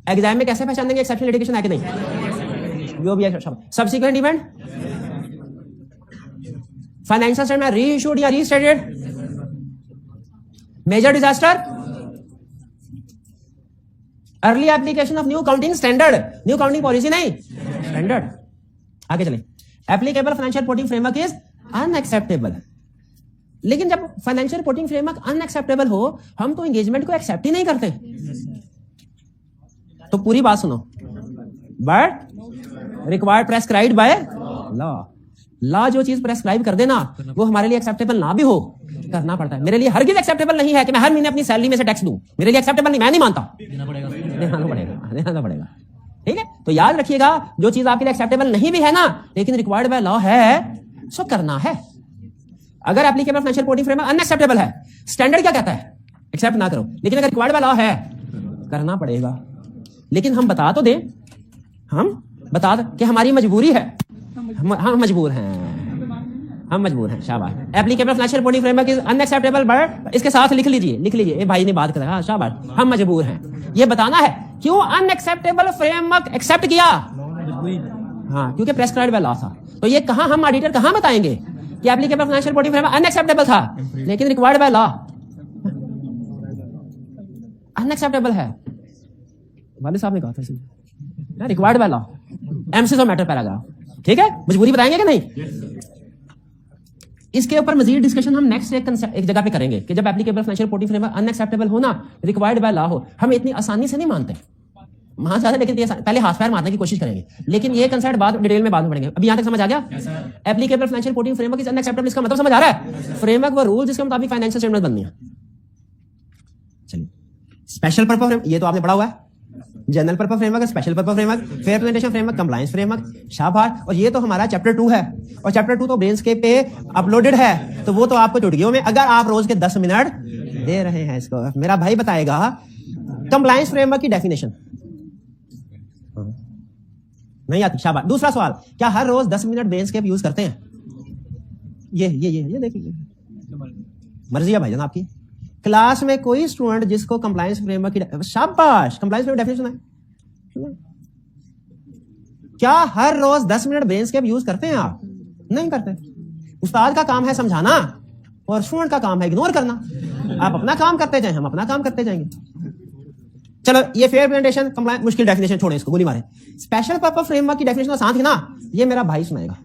एग्जाम में कैसे पहचान देंगे एक्सेप्शनल लिटिगेशन है कि नहीं? जो भी है subsequent event, financial statement reissued या restated, major disaster, early application of new accounting standard, new accounting policy नहीं स्टैंडर्ड। आगे चले। Applicable financial reporting framework is unacceptable. लेकिन जब फाइनेंशियल रिपोर्टिंग फ्रेमवर्क अनएक्सेप्टेबल हो, हम तो एंगेजमेंट को एक्सेप्ट ही नहीं करते। तो पूरी बात सुनो। But required prescribed by law, law जो चीज प्रेस्क्राइब कर देना वो हमारे लिए एक्सेप्टेबल ना भी हो, करना पड़ता है। मेरे लिए हरगिज एक्सेप्टेबल नहीं है कि मैं हर महीने अपनी सैलरी में से टैक्स दूं, मेरे लिए एक्सेप्टेबल नहीं, मैं नहीं मानता। देना पड़ेगा। ठीक है, तो याद रखिएगा जो चीज आपके लिए एक्सेप्टेबल नहीं भी है ना, लेकिन रिक्वायर्ड बाय लॉ है, सो करना है। अगर applicable financial reporting framework unacceptable है, स्टैंडर्ड क्या कहता है? एक्सेप्ट ना करो। लेकिन अगर रिक्वायर्ड बाय लॉ है, करना पड़ेगा। लेकिन हम बता तो दें, हम बता दें कि हमारी मजबूरी है, हम मजबूर हैं। शाबाश। Applicable financial reporting framework is unacceptable, but इसके साथ लिख लीजिए ये भाई ने बात करा। हाँ शाबाश, हम मजबूर हैं। ये बताना है क्यों अनएक्सेप्टेबल फ्रेमवर्क एक्सेप्ट किया। हाँ, क्योंकि प्रेस्क्राइब्ड बाय लॉ था। तो ये कहां हम ऑडिटर कहां बताएंगे कि applicable financial reporting framework unacceptable था, लेकिन रिक्वायर्ड बाय लॉ अनएक्सेप्टेबल है। वाले साहब ने कहा था required by law, MCQ matter paragraph. ठीक है, मजबूरी बताएंगे कि नहीं? इसके ऊपर मजीद डिस्कशन हम नेक्स्ट एक जगह पे करेंगे कि जब applicable financial reporting framework unacceptable हो ना, रिक्वायर्ड बाय लॉ हो, हम इतनी आसानी से नहीं मानते। मान जाते लेकिन पहले हाथ पैर मारने की कोशिश करेंगे, लेकिन ये कंसेप्ट बाद डिटेल में बाद में पढ़ेंगे। अभी यहां तक समझ आ गया? Applicable financial reporting framework is unacceptable, इसका मतलब समझ आ रहा है? फ्रेमवर्क वो रूल जिसके मुताबिक फाइनेंशियल स्टेटमेंट बननी है। चलिए, स्पेशल पर्पस, ये तो आपने पढ़ा हुआ है। General purpose framework, special purpose framework, fair presentation framework, compliance framework. शाबाश। और ये तो हमारा चैप्टर 2 है, और चैप्टर 2 तो ब्रेनस्केप पे अपलोडेड है, तो वो तो आपको चुटकियों में, अगर आप रोज के 10 मिनट दे रहे हैं इसको, मेरा भाई बताएगा कंप्लायंस फ्रेमवर्क की डेफिनेशन नहीं आती। शाबाश। दूसरा सवाल, क्या हर रोज 10 मिनट ब्रेनस्केप यूज करते हैं? ये देखिए, मर्जी है भाईजान आपकी। क्लास में कोई स्टूडेंट जिसको कंप्लायंस फ्रेमवर्क की, शाबाश, कंप्लायंस फ्रेमवर्क डेफिनेशन है, क्या हर रोज 10 मिनट ब्रेनस्केप यूज करते हैं आप? नहीं करते। उस्ताद का काम है समझाना और स्टूडेंट का काम है इग्नोर करना। आप अपना काम करते जाएं, हम अपना काम करते जाएंगे। चलो, ये फेयर प्रेजेंटेशन कंप्लायंस मुश्किल डेफिनेशन छोड़े, इसको गोली मारे। स्पेशल पर्पस फ्रेमवर्क की डेफिनेशन आसान थी ना, ये मेरा भाई सुनाएगा।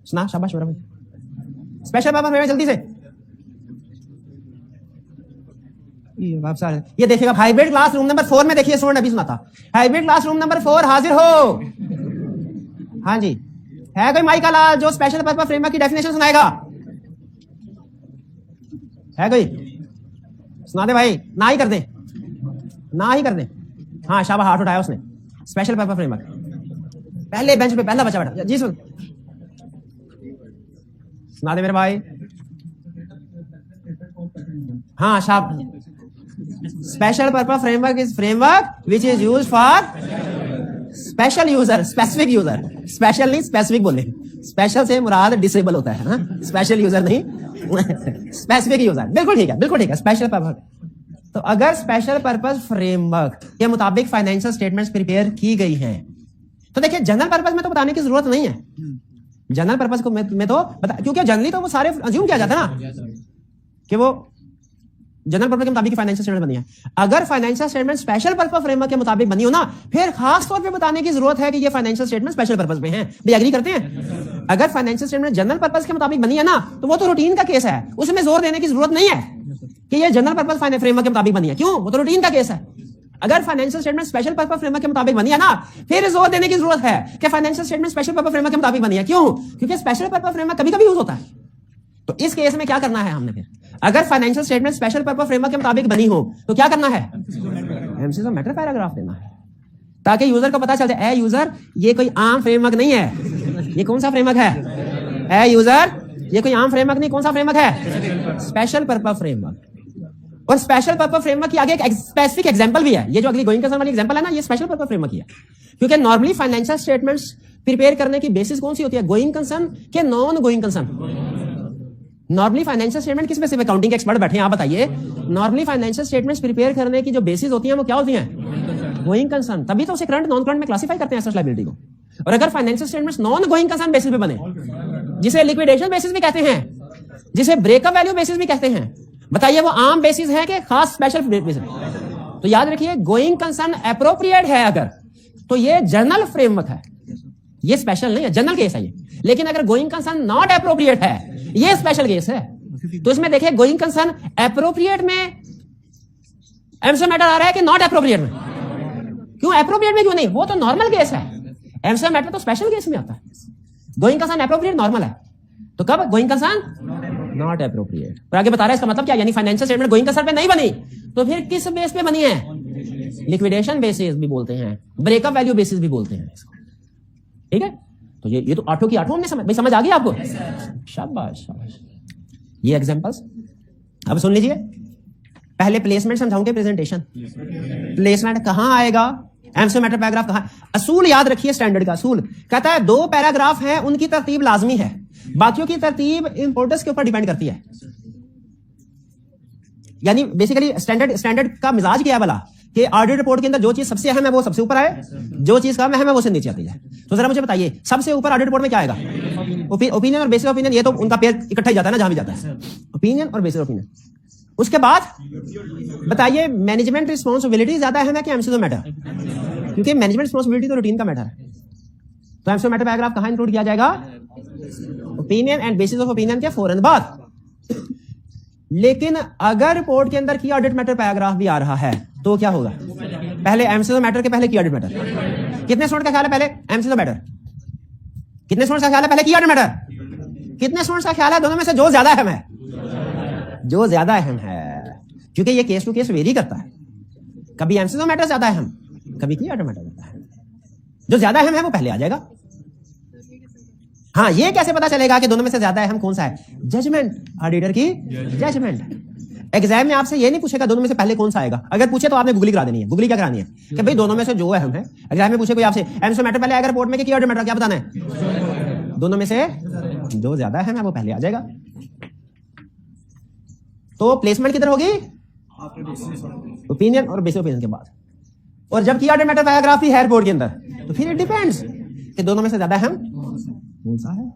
सुना, शाबाश मेरा भाई। स्पेशल पर्पस फ्रेमवर्क जल्दी से ये देखिएगा। हाइब्रिड क्लास रूम नंबर 4 में देखिए, स्टूडेंट अभी सुनाता। हाइब्रिड क्लास रूम नंबर 4 हाजिर हो। हाँ जी, है कोई माइक वाला जो स्पेशल पर्पस फ्रेमवर्क की डेफिनेशन सुनाएगा? है कोई? सुना दे भाई, ना ही कर दे। हाँ शाबाश, हाथ उठाया उसने। स्पेशल पर्पस फ्रेमवर्क, पहले बेंच पे पहला बच्चा बैठा जी, सुना दे मेरे भाई। हाँ शाबाश। Special purpose framework is framework which is used for special user, specific user. Special नहीं, स्पेसिफिक बोले। स्पेशल से मुराद डिसेबल होता है, स्पेशल यूजर नहीं, स्पेसिफिक यूजर। बिल्कुल ठीक है। स्पेशल पर्पस, तो अगर स्पेशल पर्पस फ्रेमवर्क के मुताबिक फाइनेंशियल स्टेटमेंट्स प्रिपेयर की गई हैं, तो देखिए जनरल पर्पस में तो बताने की जरूरत नहीं है। जनरल पर्पस को मैं तो बता, क्योंकि जनरली तो वो सारे अज्यूम किया जाता है ना कि वो जनरल पर्पस के मुताबिक फाइनेंशियल स्टेटमेंट बनी है। अगर financial statement special purpose framework के मुताबिक बनी हो ना, फिर खास तौर पे बताने की जरूरत है कि ये फाइनेंशियल स्टेटमेंट स्पेशल पर्पस पे हैं। भी एग्री करते हैं? अगर फाइनेंशियल स्टेटमेंट जनरल पर्पस के मुताबिक बनी है ना, तो वो तो रूटीन का केस है, उसमें जोर देने की जरूरत नहीं है कि ये जनरल पर्पस फ्रेमवर्क के मुताबिक बनी है। क्यों? वो तो रूटीन का केस है। अगर financial statement special purpose framework के मुताबिक बनी है ना, फिर जोर देने की जरूरत है कि financial statement special purpose framework के मुताबिक बनी है। क्यों? क्योंकि स्पेशल पर्पस फ्रेमवर्क कभी कभी यूज होता है। तो इस केस में क्या करना है हमने? फिर अगर financial statement special purpose framework के मुताबिक बनी हो तो क्या करना है, एमसीज ऑफ मैटर पैराग्राफ देना है, ताकि यूजर को पता चल जाए ए यूजर ये कोई आम फ्रेमवर्क नहीं है, ये कौन सा फ्रेमवर्क है, ए यूजर ये कोई आम फ्रेमवर्क नहीं, कौन सा फ्रेमवर्क है, स्पेशल पर्पस फ्रेमवर्क। और स्पेशल पर्पस फ्रेमवर्क की आगे एक स्पेसिफिक एग्जांपल भी है, ये जो अगली गोइंग कंसर्न वाली एग्जांपल है ना, ये स्पेशल पर्पस फ्रेमवर्क की है, क्योंकि नॉर्मली फाइनेंशियल स्टेटमेंट्स प्रिपेयर करने की बेसिस कौन सी होती है, गोइंग कंसर्न के non going concern. Normally financial statement किस में से, अकाउंटिंग के एक्सपर्ट बैठे हैं, आप बताइए, नॉर्मली फाइनेंशियल स्टेटमेंट्स प्रिपेयर करने की जो बेसिस होती है वो क्या होती है, गोइंग कंसर्न, तभी तो उसे करंट नॉन करंट में क्लासिफाई करते हैं एसेट लायबिलिटी को। और अगर financial statements non going concern basis पे बने, जिसे लिक्विडेशन बेसिस भी कहते हैं, जिसे ब्रेकअप वैल्यू बेसिस भी कहते हैं, बताइए वो आम बेसिस है कि खास स्पेशल बेसिस? तो याद रखिए, गोइंग कंसर्न एप्रोप्रिएट है अगर, तो ये जनरल फ्रेमवर्क है, ये स्पेशल नहीं है, जनरल केस है ये। लेकिन अगर गोइंग कंसर्न नॉट एप्रोप्रिएट है, ये स्पेशल केस है। तो इसमें देखिए गोइंग कंसर्न एप्रोप्रिएट में एमसीओ मैटर आ रहा है कि नॉट एप्रोप्रिएट में? क्यों एप्रोप्रिएट में क्यों नहीं, वो तो नॉर्मल केस है, एमसीओ मैटर तो स्पेशल केस में आता है। गोइंग कंसर्न एप्रोप्रिएट नॉर्मल है, तो कब गोइंग कंसर्न नॉट एप्रोप्रिएट। और आगे बता रहा है इसका मतलब क्या, यानी फाइनेंशियल स्टेटमेंट गोइंग कंसर्न पे नहीं बनी तो फिर किस बेस पे बनी है, लिक्विडेशन बेसिस भी बोलते हैं, ब्रेकअप वैल्यू बेसिस भी बोलते हैं इसको, ठीक है। तो ये तो आठों की आठों हमने समझ आ गई आपको, शाबाश शाबाश। ये एग्जांपल्स अब सुन लीजिए। पहले प्लेसमेंट समझाऊंगे, प्रेजेंटेशन। प्लेसमेंट कहां आएगा, एमसीओ मैटर पैराग्राफ कहां, असूल याद रखिए, स्टैंडर्ड का असूल कहता है 2 पैराग्राफ हैं, उनकी तरतीब लाजमी है, बाकियों की तरतीब इंपोर्टेंस के ऊपर डिपेंड करती है। यानी बेसिकली स्टैंडर्ड का मिजाज क्या है भला, कि ऑडिट रिपोर्ट के अंदर जो चीज सबसे अहम है वो सबसे ऊपर आए, जो चीज कम अहम है वो से नीचे आती है। तो जरा मुझे बताइए, सबसे ऊपर ऑडिट रिपोर्ट में क्या आएगा, ओपिनियन और बेसिक ओपिनियन, ये तो उनका पेयर इकट्ठा ही जाता है ना, जहां भी जाता है, ओपिनियन और बेसिक ओपिनियन। उसके बाद बताइए, मैनेजमेंट रिस्पॉन्सिबिलिटी ज्यादा अहम है कि एमसीओ मैटर? क्योंकि मैनेजमेंट रिस्पॉन्सिबिलिटी तो रूटीन का मैटर है। तो एमसीओ मैटर पैराग्राफ कहां इंक्लूड किया जाएगा, opinion and bases of opinion के फौरन बाद। लेकिन अगर रिपोर्ट के अंदर की ऑडिट मैटर पैराग्राफ भी आ रहा है तो क्या होगा, पहले एमसीओ मैटर के पहले की ऑडिट मैटर। कितने स्टूडेंट का ख्याल है पहले एमसीओ मैटर, कितने स्टूडेंट का ख्याल है पहले की ऑडिट मैटर, कितने स्टूडेंट का ख्याल है दोनों में से जो ज्यादा अहम है, जो ज्यादा अहम है, क्योंकि ये केस टू केस वेरी करता है, कभी एमसीओ मैटर ज्यादा अहम, कभी की ऑडिट मैटर ज्यादा अहम, जो ज्यादा अहम है वो पहले आ जाएगा। हाँ, ये कैसे पता चलेगा कि दोनों में से ज्यादा अहम कौन सा है, जजमेंट, ऑडिटर की जजमेंट। एग्जाम में आपसे ये नहीं पूछेगा दोनों में से पहले कौन सा आएगा, अगर पूछे तो आपने गूगली करा देनी है। गूगली क्या करानी है कि भाई दोनों में से जो अहम है, एग्जाम में पूछे कोई आपसे एमसीओ मैटर पहले आएगा रिपोर्ट में कि ऑडिट मैटर, क्या बताना है, दोनों में से जो ज्यादा अहम है वो पहले आ जाएगा। तो प्लेसमेंट किधर होगी, ओपिनियन और बेसिक ओपिनियन के बाद। और जब की ऑडिट मैटर पैराग्राफ ही है रिपोर्ट के अंदर, तो फिर इट डिपेंड्स कि दोनों में से ज्यादा अहम कौन सा है।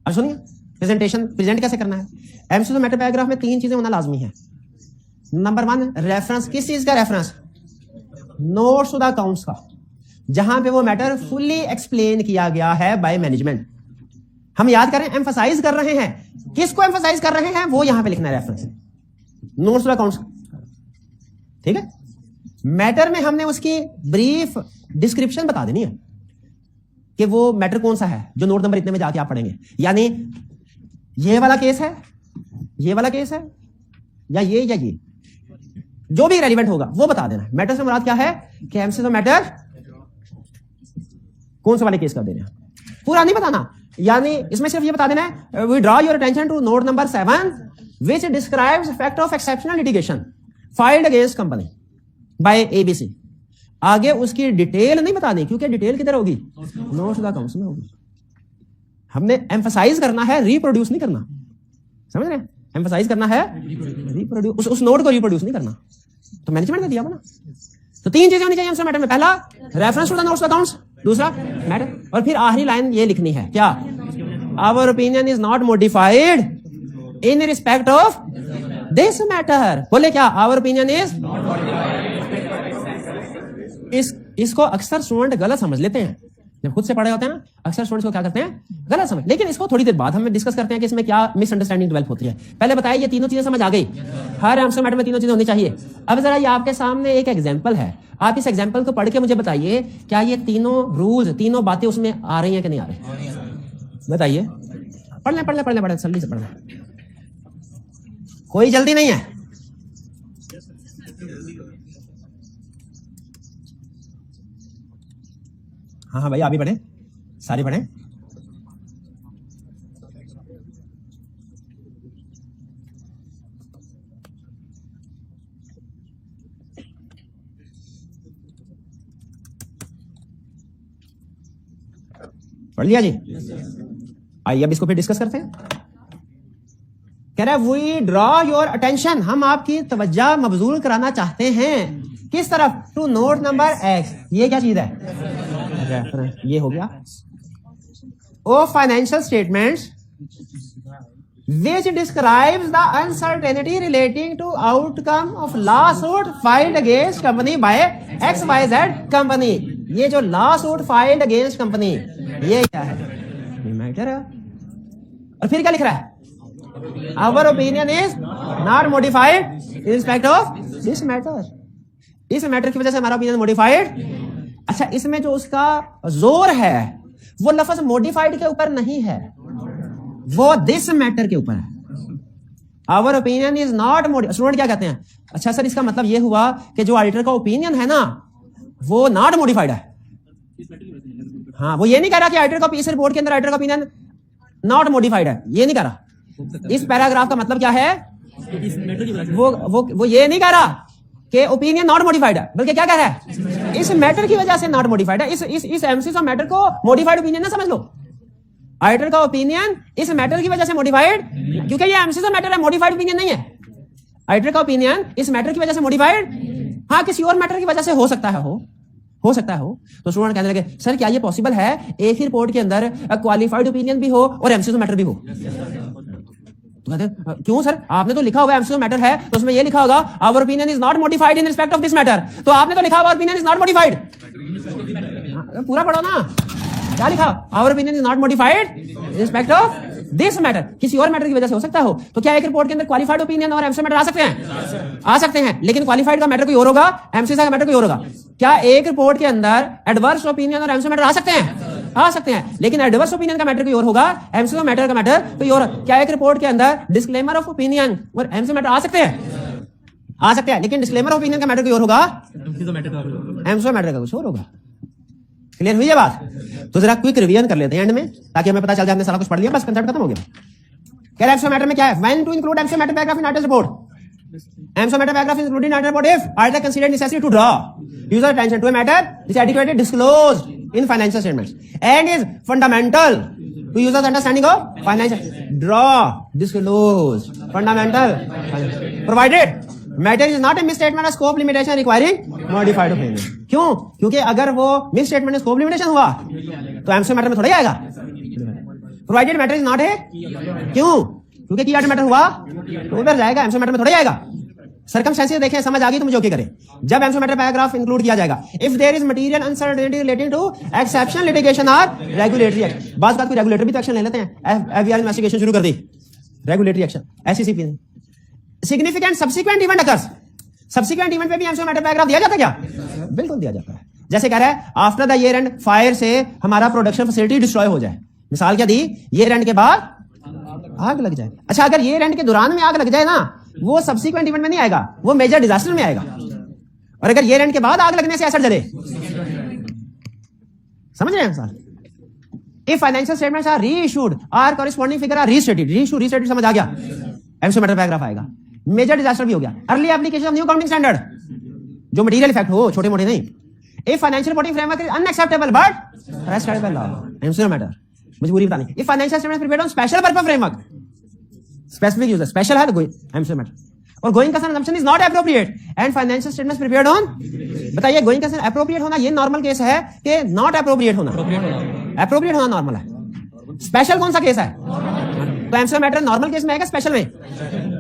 अब सुनिए, प्रेजेंटेशन प्रेजेंट कैसे करना है। एमसीओ मैटर पैराग्राफ में 3 चीजें होना लाजमी है। नंबर 1, रेफरेंस, किस चीज का reference, notes to the accounts का, जहां पे वो मैटर फुल्ली एक्सप्लेन किया गया है बाय मैनेजमेंट। हम याद करें, एम्फसाइज कर रहे हैं, किसको एम्फसाइज कर रहे हैं वो यहां पे लिखना है, reference, notes to the accounts, ठीक है। मैटर में हमने उसकी ब्रीफ डिस्क्रिप्शन बता देनी है कि वो मैटर कौन सा है, जो नोट नंबर इतने में जाके आप पढ़ेंगे, यानी ये वाला केस है, ये वाला केस है, या ये, जो भी रेलिवेंट होगा वो बता देना। मैटर से मुराद क्या है कि एमसीओ मैटर कौन से वाले केस का देना है, पूरा नहीं बताना। यानी इसमें सिर्फ ये बता देना है, we draw your attention to note number 7 which describes fact of exceptional litigation filed against company by ABC. आगे उसकी डिटेल नहीं बतानी, क्योंकि डिटेल किधर होगी, नोट्स टू द अकाउंट्स में होगी। हमने एम्फसाइज करना है, रिप्रोड्यूस नहीं करना, समझ रहे हैं, एम्फसाइज करना है, रिप्रोड्यूस, उस नोट को रिप्रोड्यूस नहीं करना। तो मैनेजमेंट ने दिया ना। तो 3 चीजें होनी चाहिए एमसीओ मैटर में, पहला reference to the notes to accounts, दूसरा मैटर, और फिर आखिरी लाइन ये लिखनी है, क्या, our opinion is not modified in respect of this matter. बोले क्या, आवर ओपिनियन इज, इसको अक्सर स्टूडेंट गलत समझ लेते हैं, जब खुद से पढ़े होते हैं ना, अक्सर स्टूडेंट्स को क्या करते हैं, गलत समझ। लेकिन इसको थोड़ी देर बाद हम डिस्कस करते हैं कि इसमें क्या मिसअंडरस्टैंडिंग डेवलप होती है। पहले बताइए, ये तीनों चीजें समझ आ गई, हर एमसीओ मैटर में तीनों चीजें होनी चाहिए। अब जरा ये आपके सामने एक एग्जांपल है, आप इस एग्जांपल को पढ़ के मुझे बताइए, क्या ये तीनों रूल्स, तीनों बातें उसमें आ रही हैं कि नहीं आ रही, बताइए। पढ़ लें जल्दी से पढ़ लें। कोई जल्दी नहीं है। हाँ हाँ भाई, आप भी पढ़े, सारे पढ़े। पढ़ लिया जी? आइए अब इसको फिर डिस्कस करते हैं। कह रहा है वी ड्रॉ योर अटेंशन, हम आपकी तवज्जो मबजूल कराना चाहते हैं किस तरफ? To note number X. ये क्या चीज है? रेफरेंस। ये हो गया। Of financial statements which describes the uncertainty relating to outcome of lawsuit filed against company by XYZ company। ये जो lawsuit filed against company, ये क्या है? मैटर है। और फिर क्या लिख रहा है? Our opinion is not modified in respect of this matter। इस मैटर की वजह से हमारा ओपिनियन मॉडिफाइड। अच्छा, इसमें जो उसका जोर है वो लफ्ज मॉडिफाइड के ऊपर नहीं है, वो दिस मैटर के ऊपर है। Our opinion is not modified. Student क्या कहते हैं? अच्छा सर, इसका मतलब ये हुआ कि जो ऑडिटर का ओपिनियन है ना वो नॉट मॉडिफाइड है। हाँ, वो ये नहीं कह रहा कि ऑडिटर का इस रिपोर्ट के अंदर ऑडिटर का ओपिनियन नॉट मॉडिफाइड है, ये नहीं कह रहा। इस पैराग्राफ का मतलब क्या है? वो ये नहीं कह रहा कि ओपिनियन नॉट मॉडिफाइड है, बल्कि क्या कह रहा है? इस मैटर की वजह से नॉट मॉडिफाइड है। इस एमसीस मैटर को मॉडिफाइड ओपिनियन ना समझ लो। ऑडिटर का ओपिनियन इस मैटर की वजह से मॉडिफाइड, क्योंकि ये एमसीस मैटर है, मॉडिफाइड ओपिनियन नहीं है। ऑडिटर का ओपिनियन इस मैटर की वजह से मॉडिफाइड, हाँ किसी और मैटर की वजह से हो सकता है, हो सकता है हो। तो स्टूडेंट कहने लगे सर क्या ये पॉसिबल है एक ही रिपोर्ट के अंदर क्वालिफाइड ओपिनियन भी हो और एमसीस मैटर भी हो? तो कहते क्यों सर, आपने तो लिखा हुआ एमसीस मैटर है तो उसमें ये लिखा होगा our opinion is not modified in respect of this matter, तो आपने तो लिखा हुआ ओपिनियन इज नॉट मॉडिफाइड। पूरा पढ़ो ना, क्या लिखा? Our opinion is not modified in respect of this matter. किसी और मैटर की वजह से हो सकता हो। तो क्या एक रिपोर्ट के अंदर क्वालिफाइड ओपिनियन और एमसीस मैटर आ सकते हैं? आ सकते हैं, लेकिन क्वालिफाइड का मैटर कोई और होगा, एमसीस का मैटर कोई और होगा। क्या एक रिपोर्ट के अंदर एडवर्स ओपिनियन और एमसीस मैटर आ सकते हैं? आ सकते हैं, लेकिन एडवर्स ओपिनियन का मैटर कोई और होगा, एमसीस मैटर का मैटर कोई और। क्या एक रिपोर्ट के अंदर डिस्क्लेमर ऑफ ओपिनियन और एमसीस मैटर आ सकते हैं? आ सकते हैं, लेकिन डिस्क्लेमर ऑफ ओपिनियन का मैटर कोई और होगा, एमसीस मैटर का कुछ और होगा। क्लियर हुई है बात? तो जरा क्विक रिवीजन कर लेते हैं एंड में, ताकि हमें पता चल जाए हमने सारा कुछ पढ़ लिया, बस कंसेप्ट खत्म हो गया। क्या एमसीस मैटर में क्या है? When to include emphasis matter paragraph in auditor report. Emphasis matter paragraph is included in auditor report if auditor considered necessary to draw user attention to a matter which is adequately disclosed in financial statements and is fundamental to users understanding of financial। draw, disclose, fundamental, provided matter is not a misstatement or scope limitation requiring modified opinion। क्यों? क्योंकि अगर वो misstatement में scope limitation हुआ तो emphasis matter में थोड़ा ही आएगा। provided matter is not a, क्यों? क्योंकि की मैटर हुआ तो उधर जाएगा, एमसीस मैटर में थोड़ा ही आएगा। सर्कमस्टेंसेस देखें, समझ आ गई तो मुझे ओके करें। जब एमसीस मैटर पैराग्राफ इंक्लूड किया जाएगा, if there is material uncertainty relating to exceptional litigation और रेगुलेटरी एक्शन। बात कोई रेगुलेटर भी तो एक्शन ले लेते हैं, एफबीआर इन्वेस्टिगेशन शुरू कर दी, regulatory action, SECP. Significant subsequent event occurs, subsequent event पे भी एमसीस मैटर पैराग्राफ दिया जाता है क्या? बिल्कुल दिया जाता है। जैसे कह रहा है after the year and fire से हमारा प्रोडक्शन फैसिलिटी डिस्ट्रॉय हो जाए, मिसाल क्या दी? ईयर एंड के बाद आग लग जाए। अच्छा, अगर ईयर एंड के दौरान में आग लग जाए ना, वो सब्सिक्वेंट इवेंट में नहीं आएगा, वो मेजर डिजास्टर में आएगा। और अगर ईयर एंड के बाद आग लगने से एसेट जले, समझ रहे हैं sir? If financial statements are reissued और corresponding figure are restated, restated समझ आ गया, एमसीस मैटर पैराग्राफ आएगा। मेजर डिजास्टर भी हो गया। Early application of new accounting standard, जो मटेरियल इफेक्ट हो, छोटे मोटे नहीं। If financial reporting framework is unacceptable but prescribed by law, emphasis matter मजबूरी बतानी। If financial statements prepared on special purpose framework, specific user special है तो emphasis matter. और going concern assumption is not appropriate and financial statements prepared on, बताइए going concern appropriate होना ये normal case है कि नॉट एप्रोप्रिएट होना? Appropriate होना नॉर्मल है। स्पेशल कौन सा केस है? तो एमसीस मैटर नॉर्मल केस में आएगा, स्पेशल में?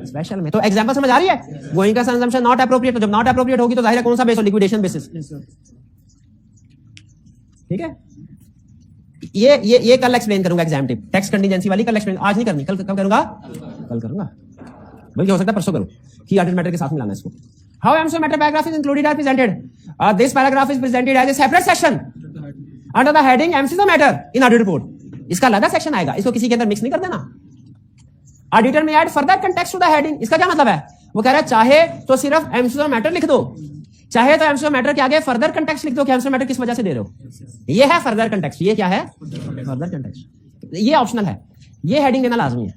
स्पेशल में। तो एग्जांपल समझ आ रही है? Going concern assumption not appropriate, तो जब नॉट एप्रोप्रिएट होगी तो जाहिर है कौन सा बेस हो? Liquidation basis. ठीक है, ये कल एक्सप्लेन करूंगा, एग्जाम टिप टैक्स कंटीजेंसी वाली कल एक्सप्लेन, आज नहीं करनी, कल कब करूंगा? कल करूंगा, बल्कि हो सकता है परसों करूं, कि ऑडिट मैटर के साथ मिलाना इसको। How emphasis matter paragraph is included or presented, this paragraph is presented as a separate section under the heading emphasis matter in audit report. इसका अलग सेक्शन आएगा, इसको किसी के अंदर मिक्स नहीं कर देना। Auditor may add further context to the heading. इसका क्या मतलब है? वो कह रहा है चाहे तो सिर्फ एमसीक्यू ऑफ मैटर लिख दो, चाहे तो एमसीक्यू ऑफ मैटर के आगे फर्दर कंटेक्स्ट लिख दो कि एमसीक्यू ऑफ मैटर किस वजह से दे रहे हो। ये है फर्दर कंटेक्स्ट। ये क्या है? Further context. ये ऑप्शनल है, ये हेडिंग देना लाजमी है।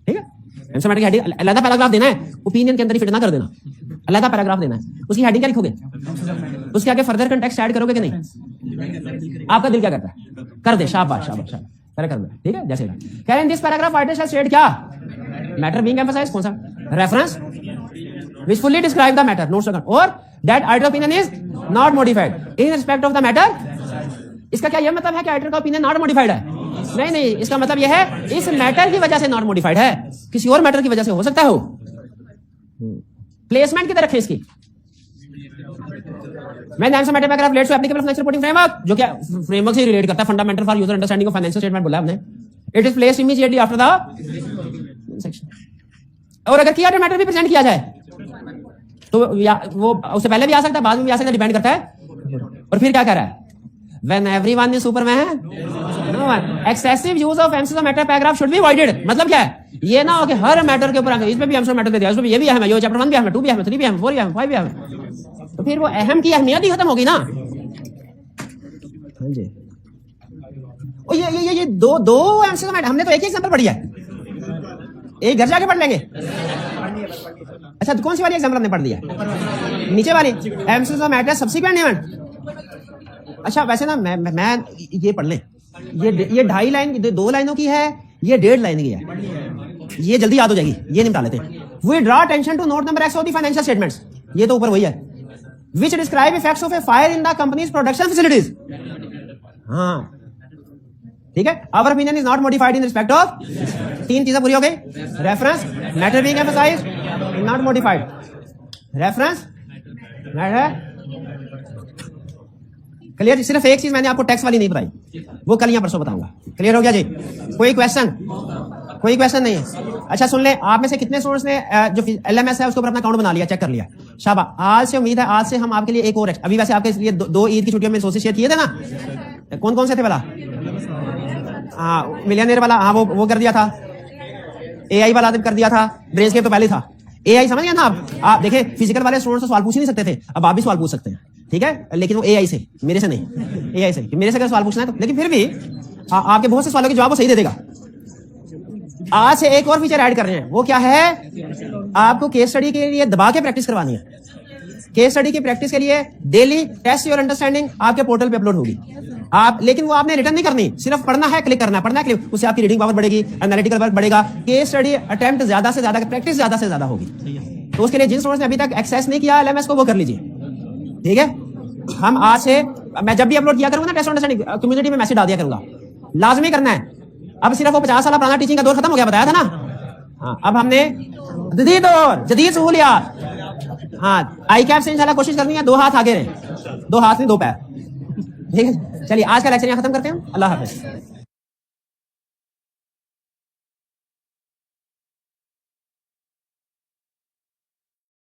ठीक है, एमसीक्यू ऑफ मैटर की हेडिंग अलग पैराग्राफ देना है, ओपिनियन के अंदर ही फिट ना कर देना, अलग पैराग्राफ देना है। उसकी हेडिंग क्या लिखोगे? उसके आगे फर्दर कंटेक्स्ट ऐड करोगे कि नहीं? आपका दिल क्या करता है? कर दे, शाबाश शाबाश शाबाश, कर दे। ठीक है, जैसे कह रहे हैं this paragraph writer shall state क्या? Matter being emphasised. कौन सा reference? which fully describe the matter, notes or that editor opinion is not modified in respect of the matter। इसका क्या यह मतलब है कि editor का opinion not modified है? नहीं नहीं, इसका मतलब यह है इस मैटर की वजह से not modified है, किसी और मैटर की वजह से हो सकता हो। प्लेसमेंट किधर रखे इसकी? मैं नाम से matter paragraph relates to applicable financial reporting framework, जो क्या फ्रेमवर्क से रिलेट करता है, fundamental for user understanding of financial statement बोला हमने। It is placed immediately after the section. और अगर की ऑर्डर मैटर भी प्रेजेंट किया जाए तो वो उससे पहले भी आ सकता है, बाद में भी आ सकता है, डिपेंड करता है। और फिर क्या कह रहा है? When everyone is Superman, no one. Excessive use of MCQ matter paragraph should be avoided। मतलब क्या है? ये ना हो कि हर मैटर के ऊपर इसमें भी MCQ मैटर दे दिया, इसमें भी ये भी है, ये चैप्टर 1 भी है, 2 भी है, 3 भी है, 4 भी है, 5 भी है, तो फिर वो अहम की अहमियत ही खत्म होगी ना। ओ ये दो MCQ मैटर, हमने तो एक ही एग्जांपल पढ़ी है, एक घर जाके पढ़ लेंगे। अच्छा, तो कौन सी वाली एग्जांपल हमने पढ़ लिया? नीचे वाली MCQ मैटर सब्सिक्वेंट इवेंट। अच्छा, वैसे ना मैं ये पढ़ लें, ये 2.5 लाइन, 2 लाइनों की है, ये 1.5 लाइन की है, ये जल्दी याद हो जाएगी, ये निपटा लेते हैं। We draw attention to note number X of the financial statements, ये तो ऊपर वही है, which describe effects of a fire in the company's production facilities. हाँ ठीक है, our opinion is not modified in respect of, 3 चीजें पूरी हो गई। Reference, matter being emphasised, not modified. Reference, matter clear. सिर्फ एक चीज मैंने आपको टैक्स वाली नहीं बताई, वो कल या परसों बताऊंगा। क्लियर हो गया जी? कोई क्वेश्चन नहीं है? अच्छा सुन ले, आप में से कितने स्टूडेंट्स ने जो LMS है उसके ऊपर अपना अकाउंट बना लिया, चेक कर लिया? शाबाश। आज से उम्मीद है आज से हम आपके लिए एक और, अभी वैसे आपके लिए 2 ईद की छुट्टियों में रिसोर्सेज शेयर किए थे ना, कौन कौन से थे भला? हाँ, मिलियनेयर वाला, हाँ वो कर दिया था, AI वाला कर दिया था, ब्रेनस्केप तो पहले था। AI समझ गया ना आप देखिए, फिजिकल वाले स्टूडेंट्स सवाल पूछ ही नहीं सकते थे, अब आप भी सवाल पूछ सकते हैं। ठीक है, लेकिन वो AI से, मेरे से नहीं, AI से। मेरे से अगर सवाल पूछना है तो, लेकिन फिर भी आपके बहुत से सवालों के जवाब वो सही दे देगा। आज से एक और फीचर ऐड कर रहे हैं, वो क्या है? आपको केस स्टडी के लिए दबा के प्रैक्टिस करवानी है। केस स्टडी की प्रैक्टिस के लिए डेली टेस्ट योर अंडरस्टैंडिंग आपके पोर्टल पे अपलोड होगी। आप, लेकिन वो आपने रिटर्न नहीं करनी, सिर्फ पढ़ना है, क्लिक करना है, पढ़ना है क्लिक, उससे आपकी रीडिंग पावर बढ़ेगी, एनालिटिकल वर्क बढ़ेगा, केस स्टडी अटेम्प्ट ज्यादा से ज्यादा, प्रैक्टिस ज्यादा से ज्यादा होगी। तो उसके लिए जिन स्टूडेंट्स ने अभी तक एक्सेस नहीं किया LMS को, वो कर लीजिए। ठीक है, हम आज से, मैं जब भी अपलोड किया करूंगा ना टेस्ट अंडरस्टैंडिंग, कम्युनिटी में मैसेज डाल दिया करूंगा, लाजमी करना है। अब सिर्फ वो 50 साल पुराना टीचिंग का दौर खत्म हो गया, बताया था ना। हाँ, अब हमने जदीद दौर, जदीद सहूलियात। हाँ, ICAP से इंशाल्लाह कोशिश करनी है 2 हाथ आगे रहे, 2 हाथ नहीं 2 पैर। ठीक है, चलिए आज का लेक्चर यहाँ खत्म करते हैं। अल्लाह हाफिज।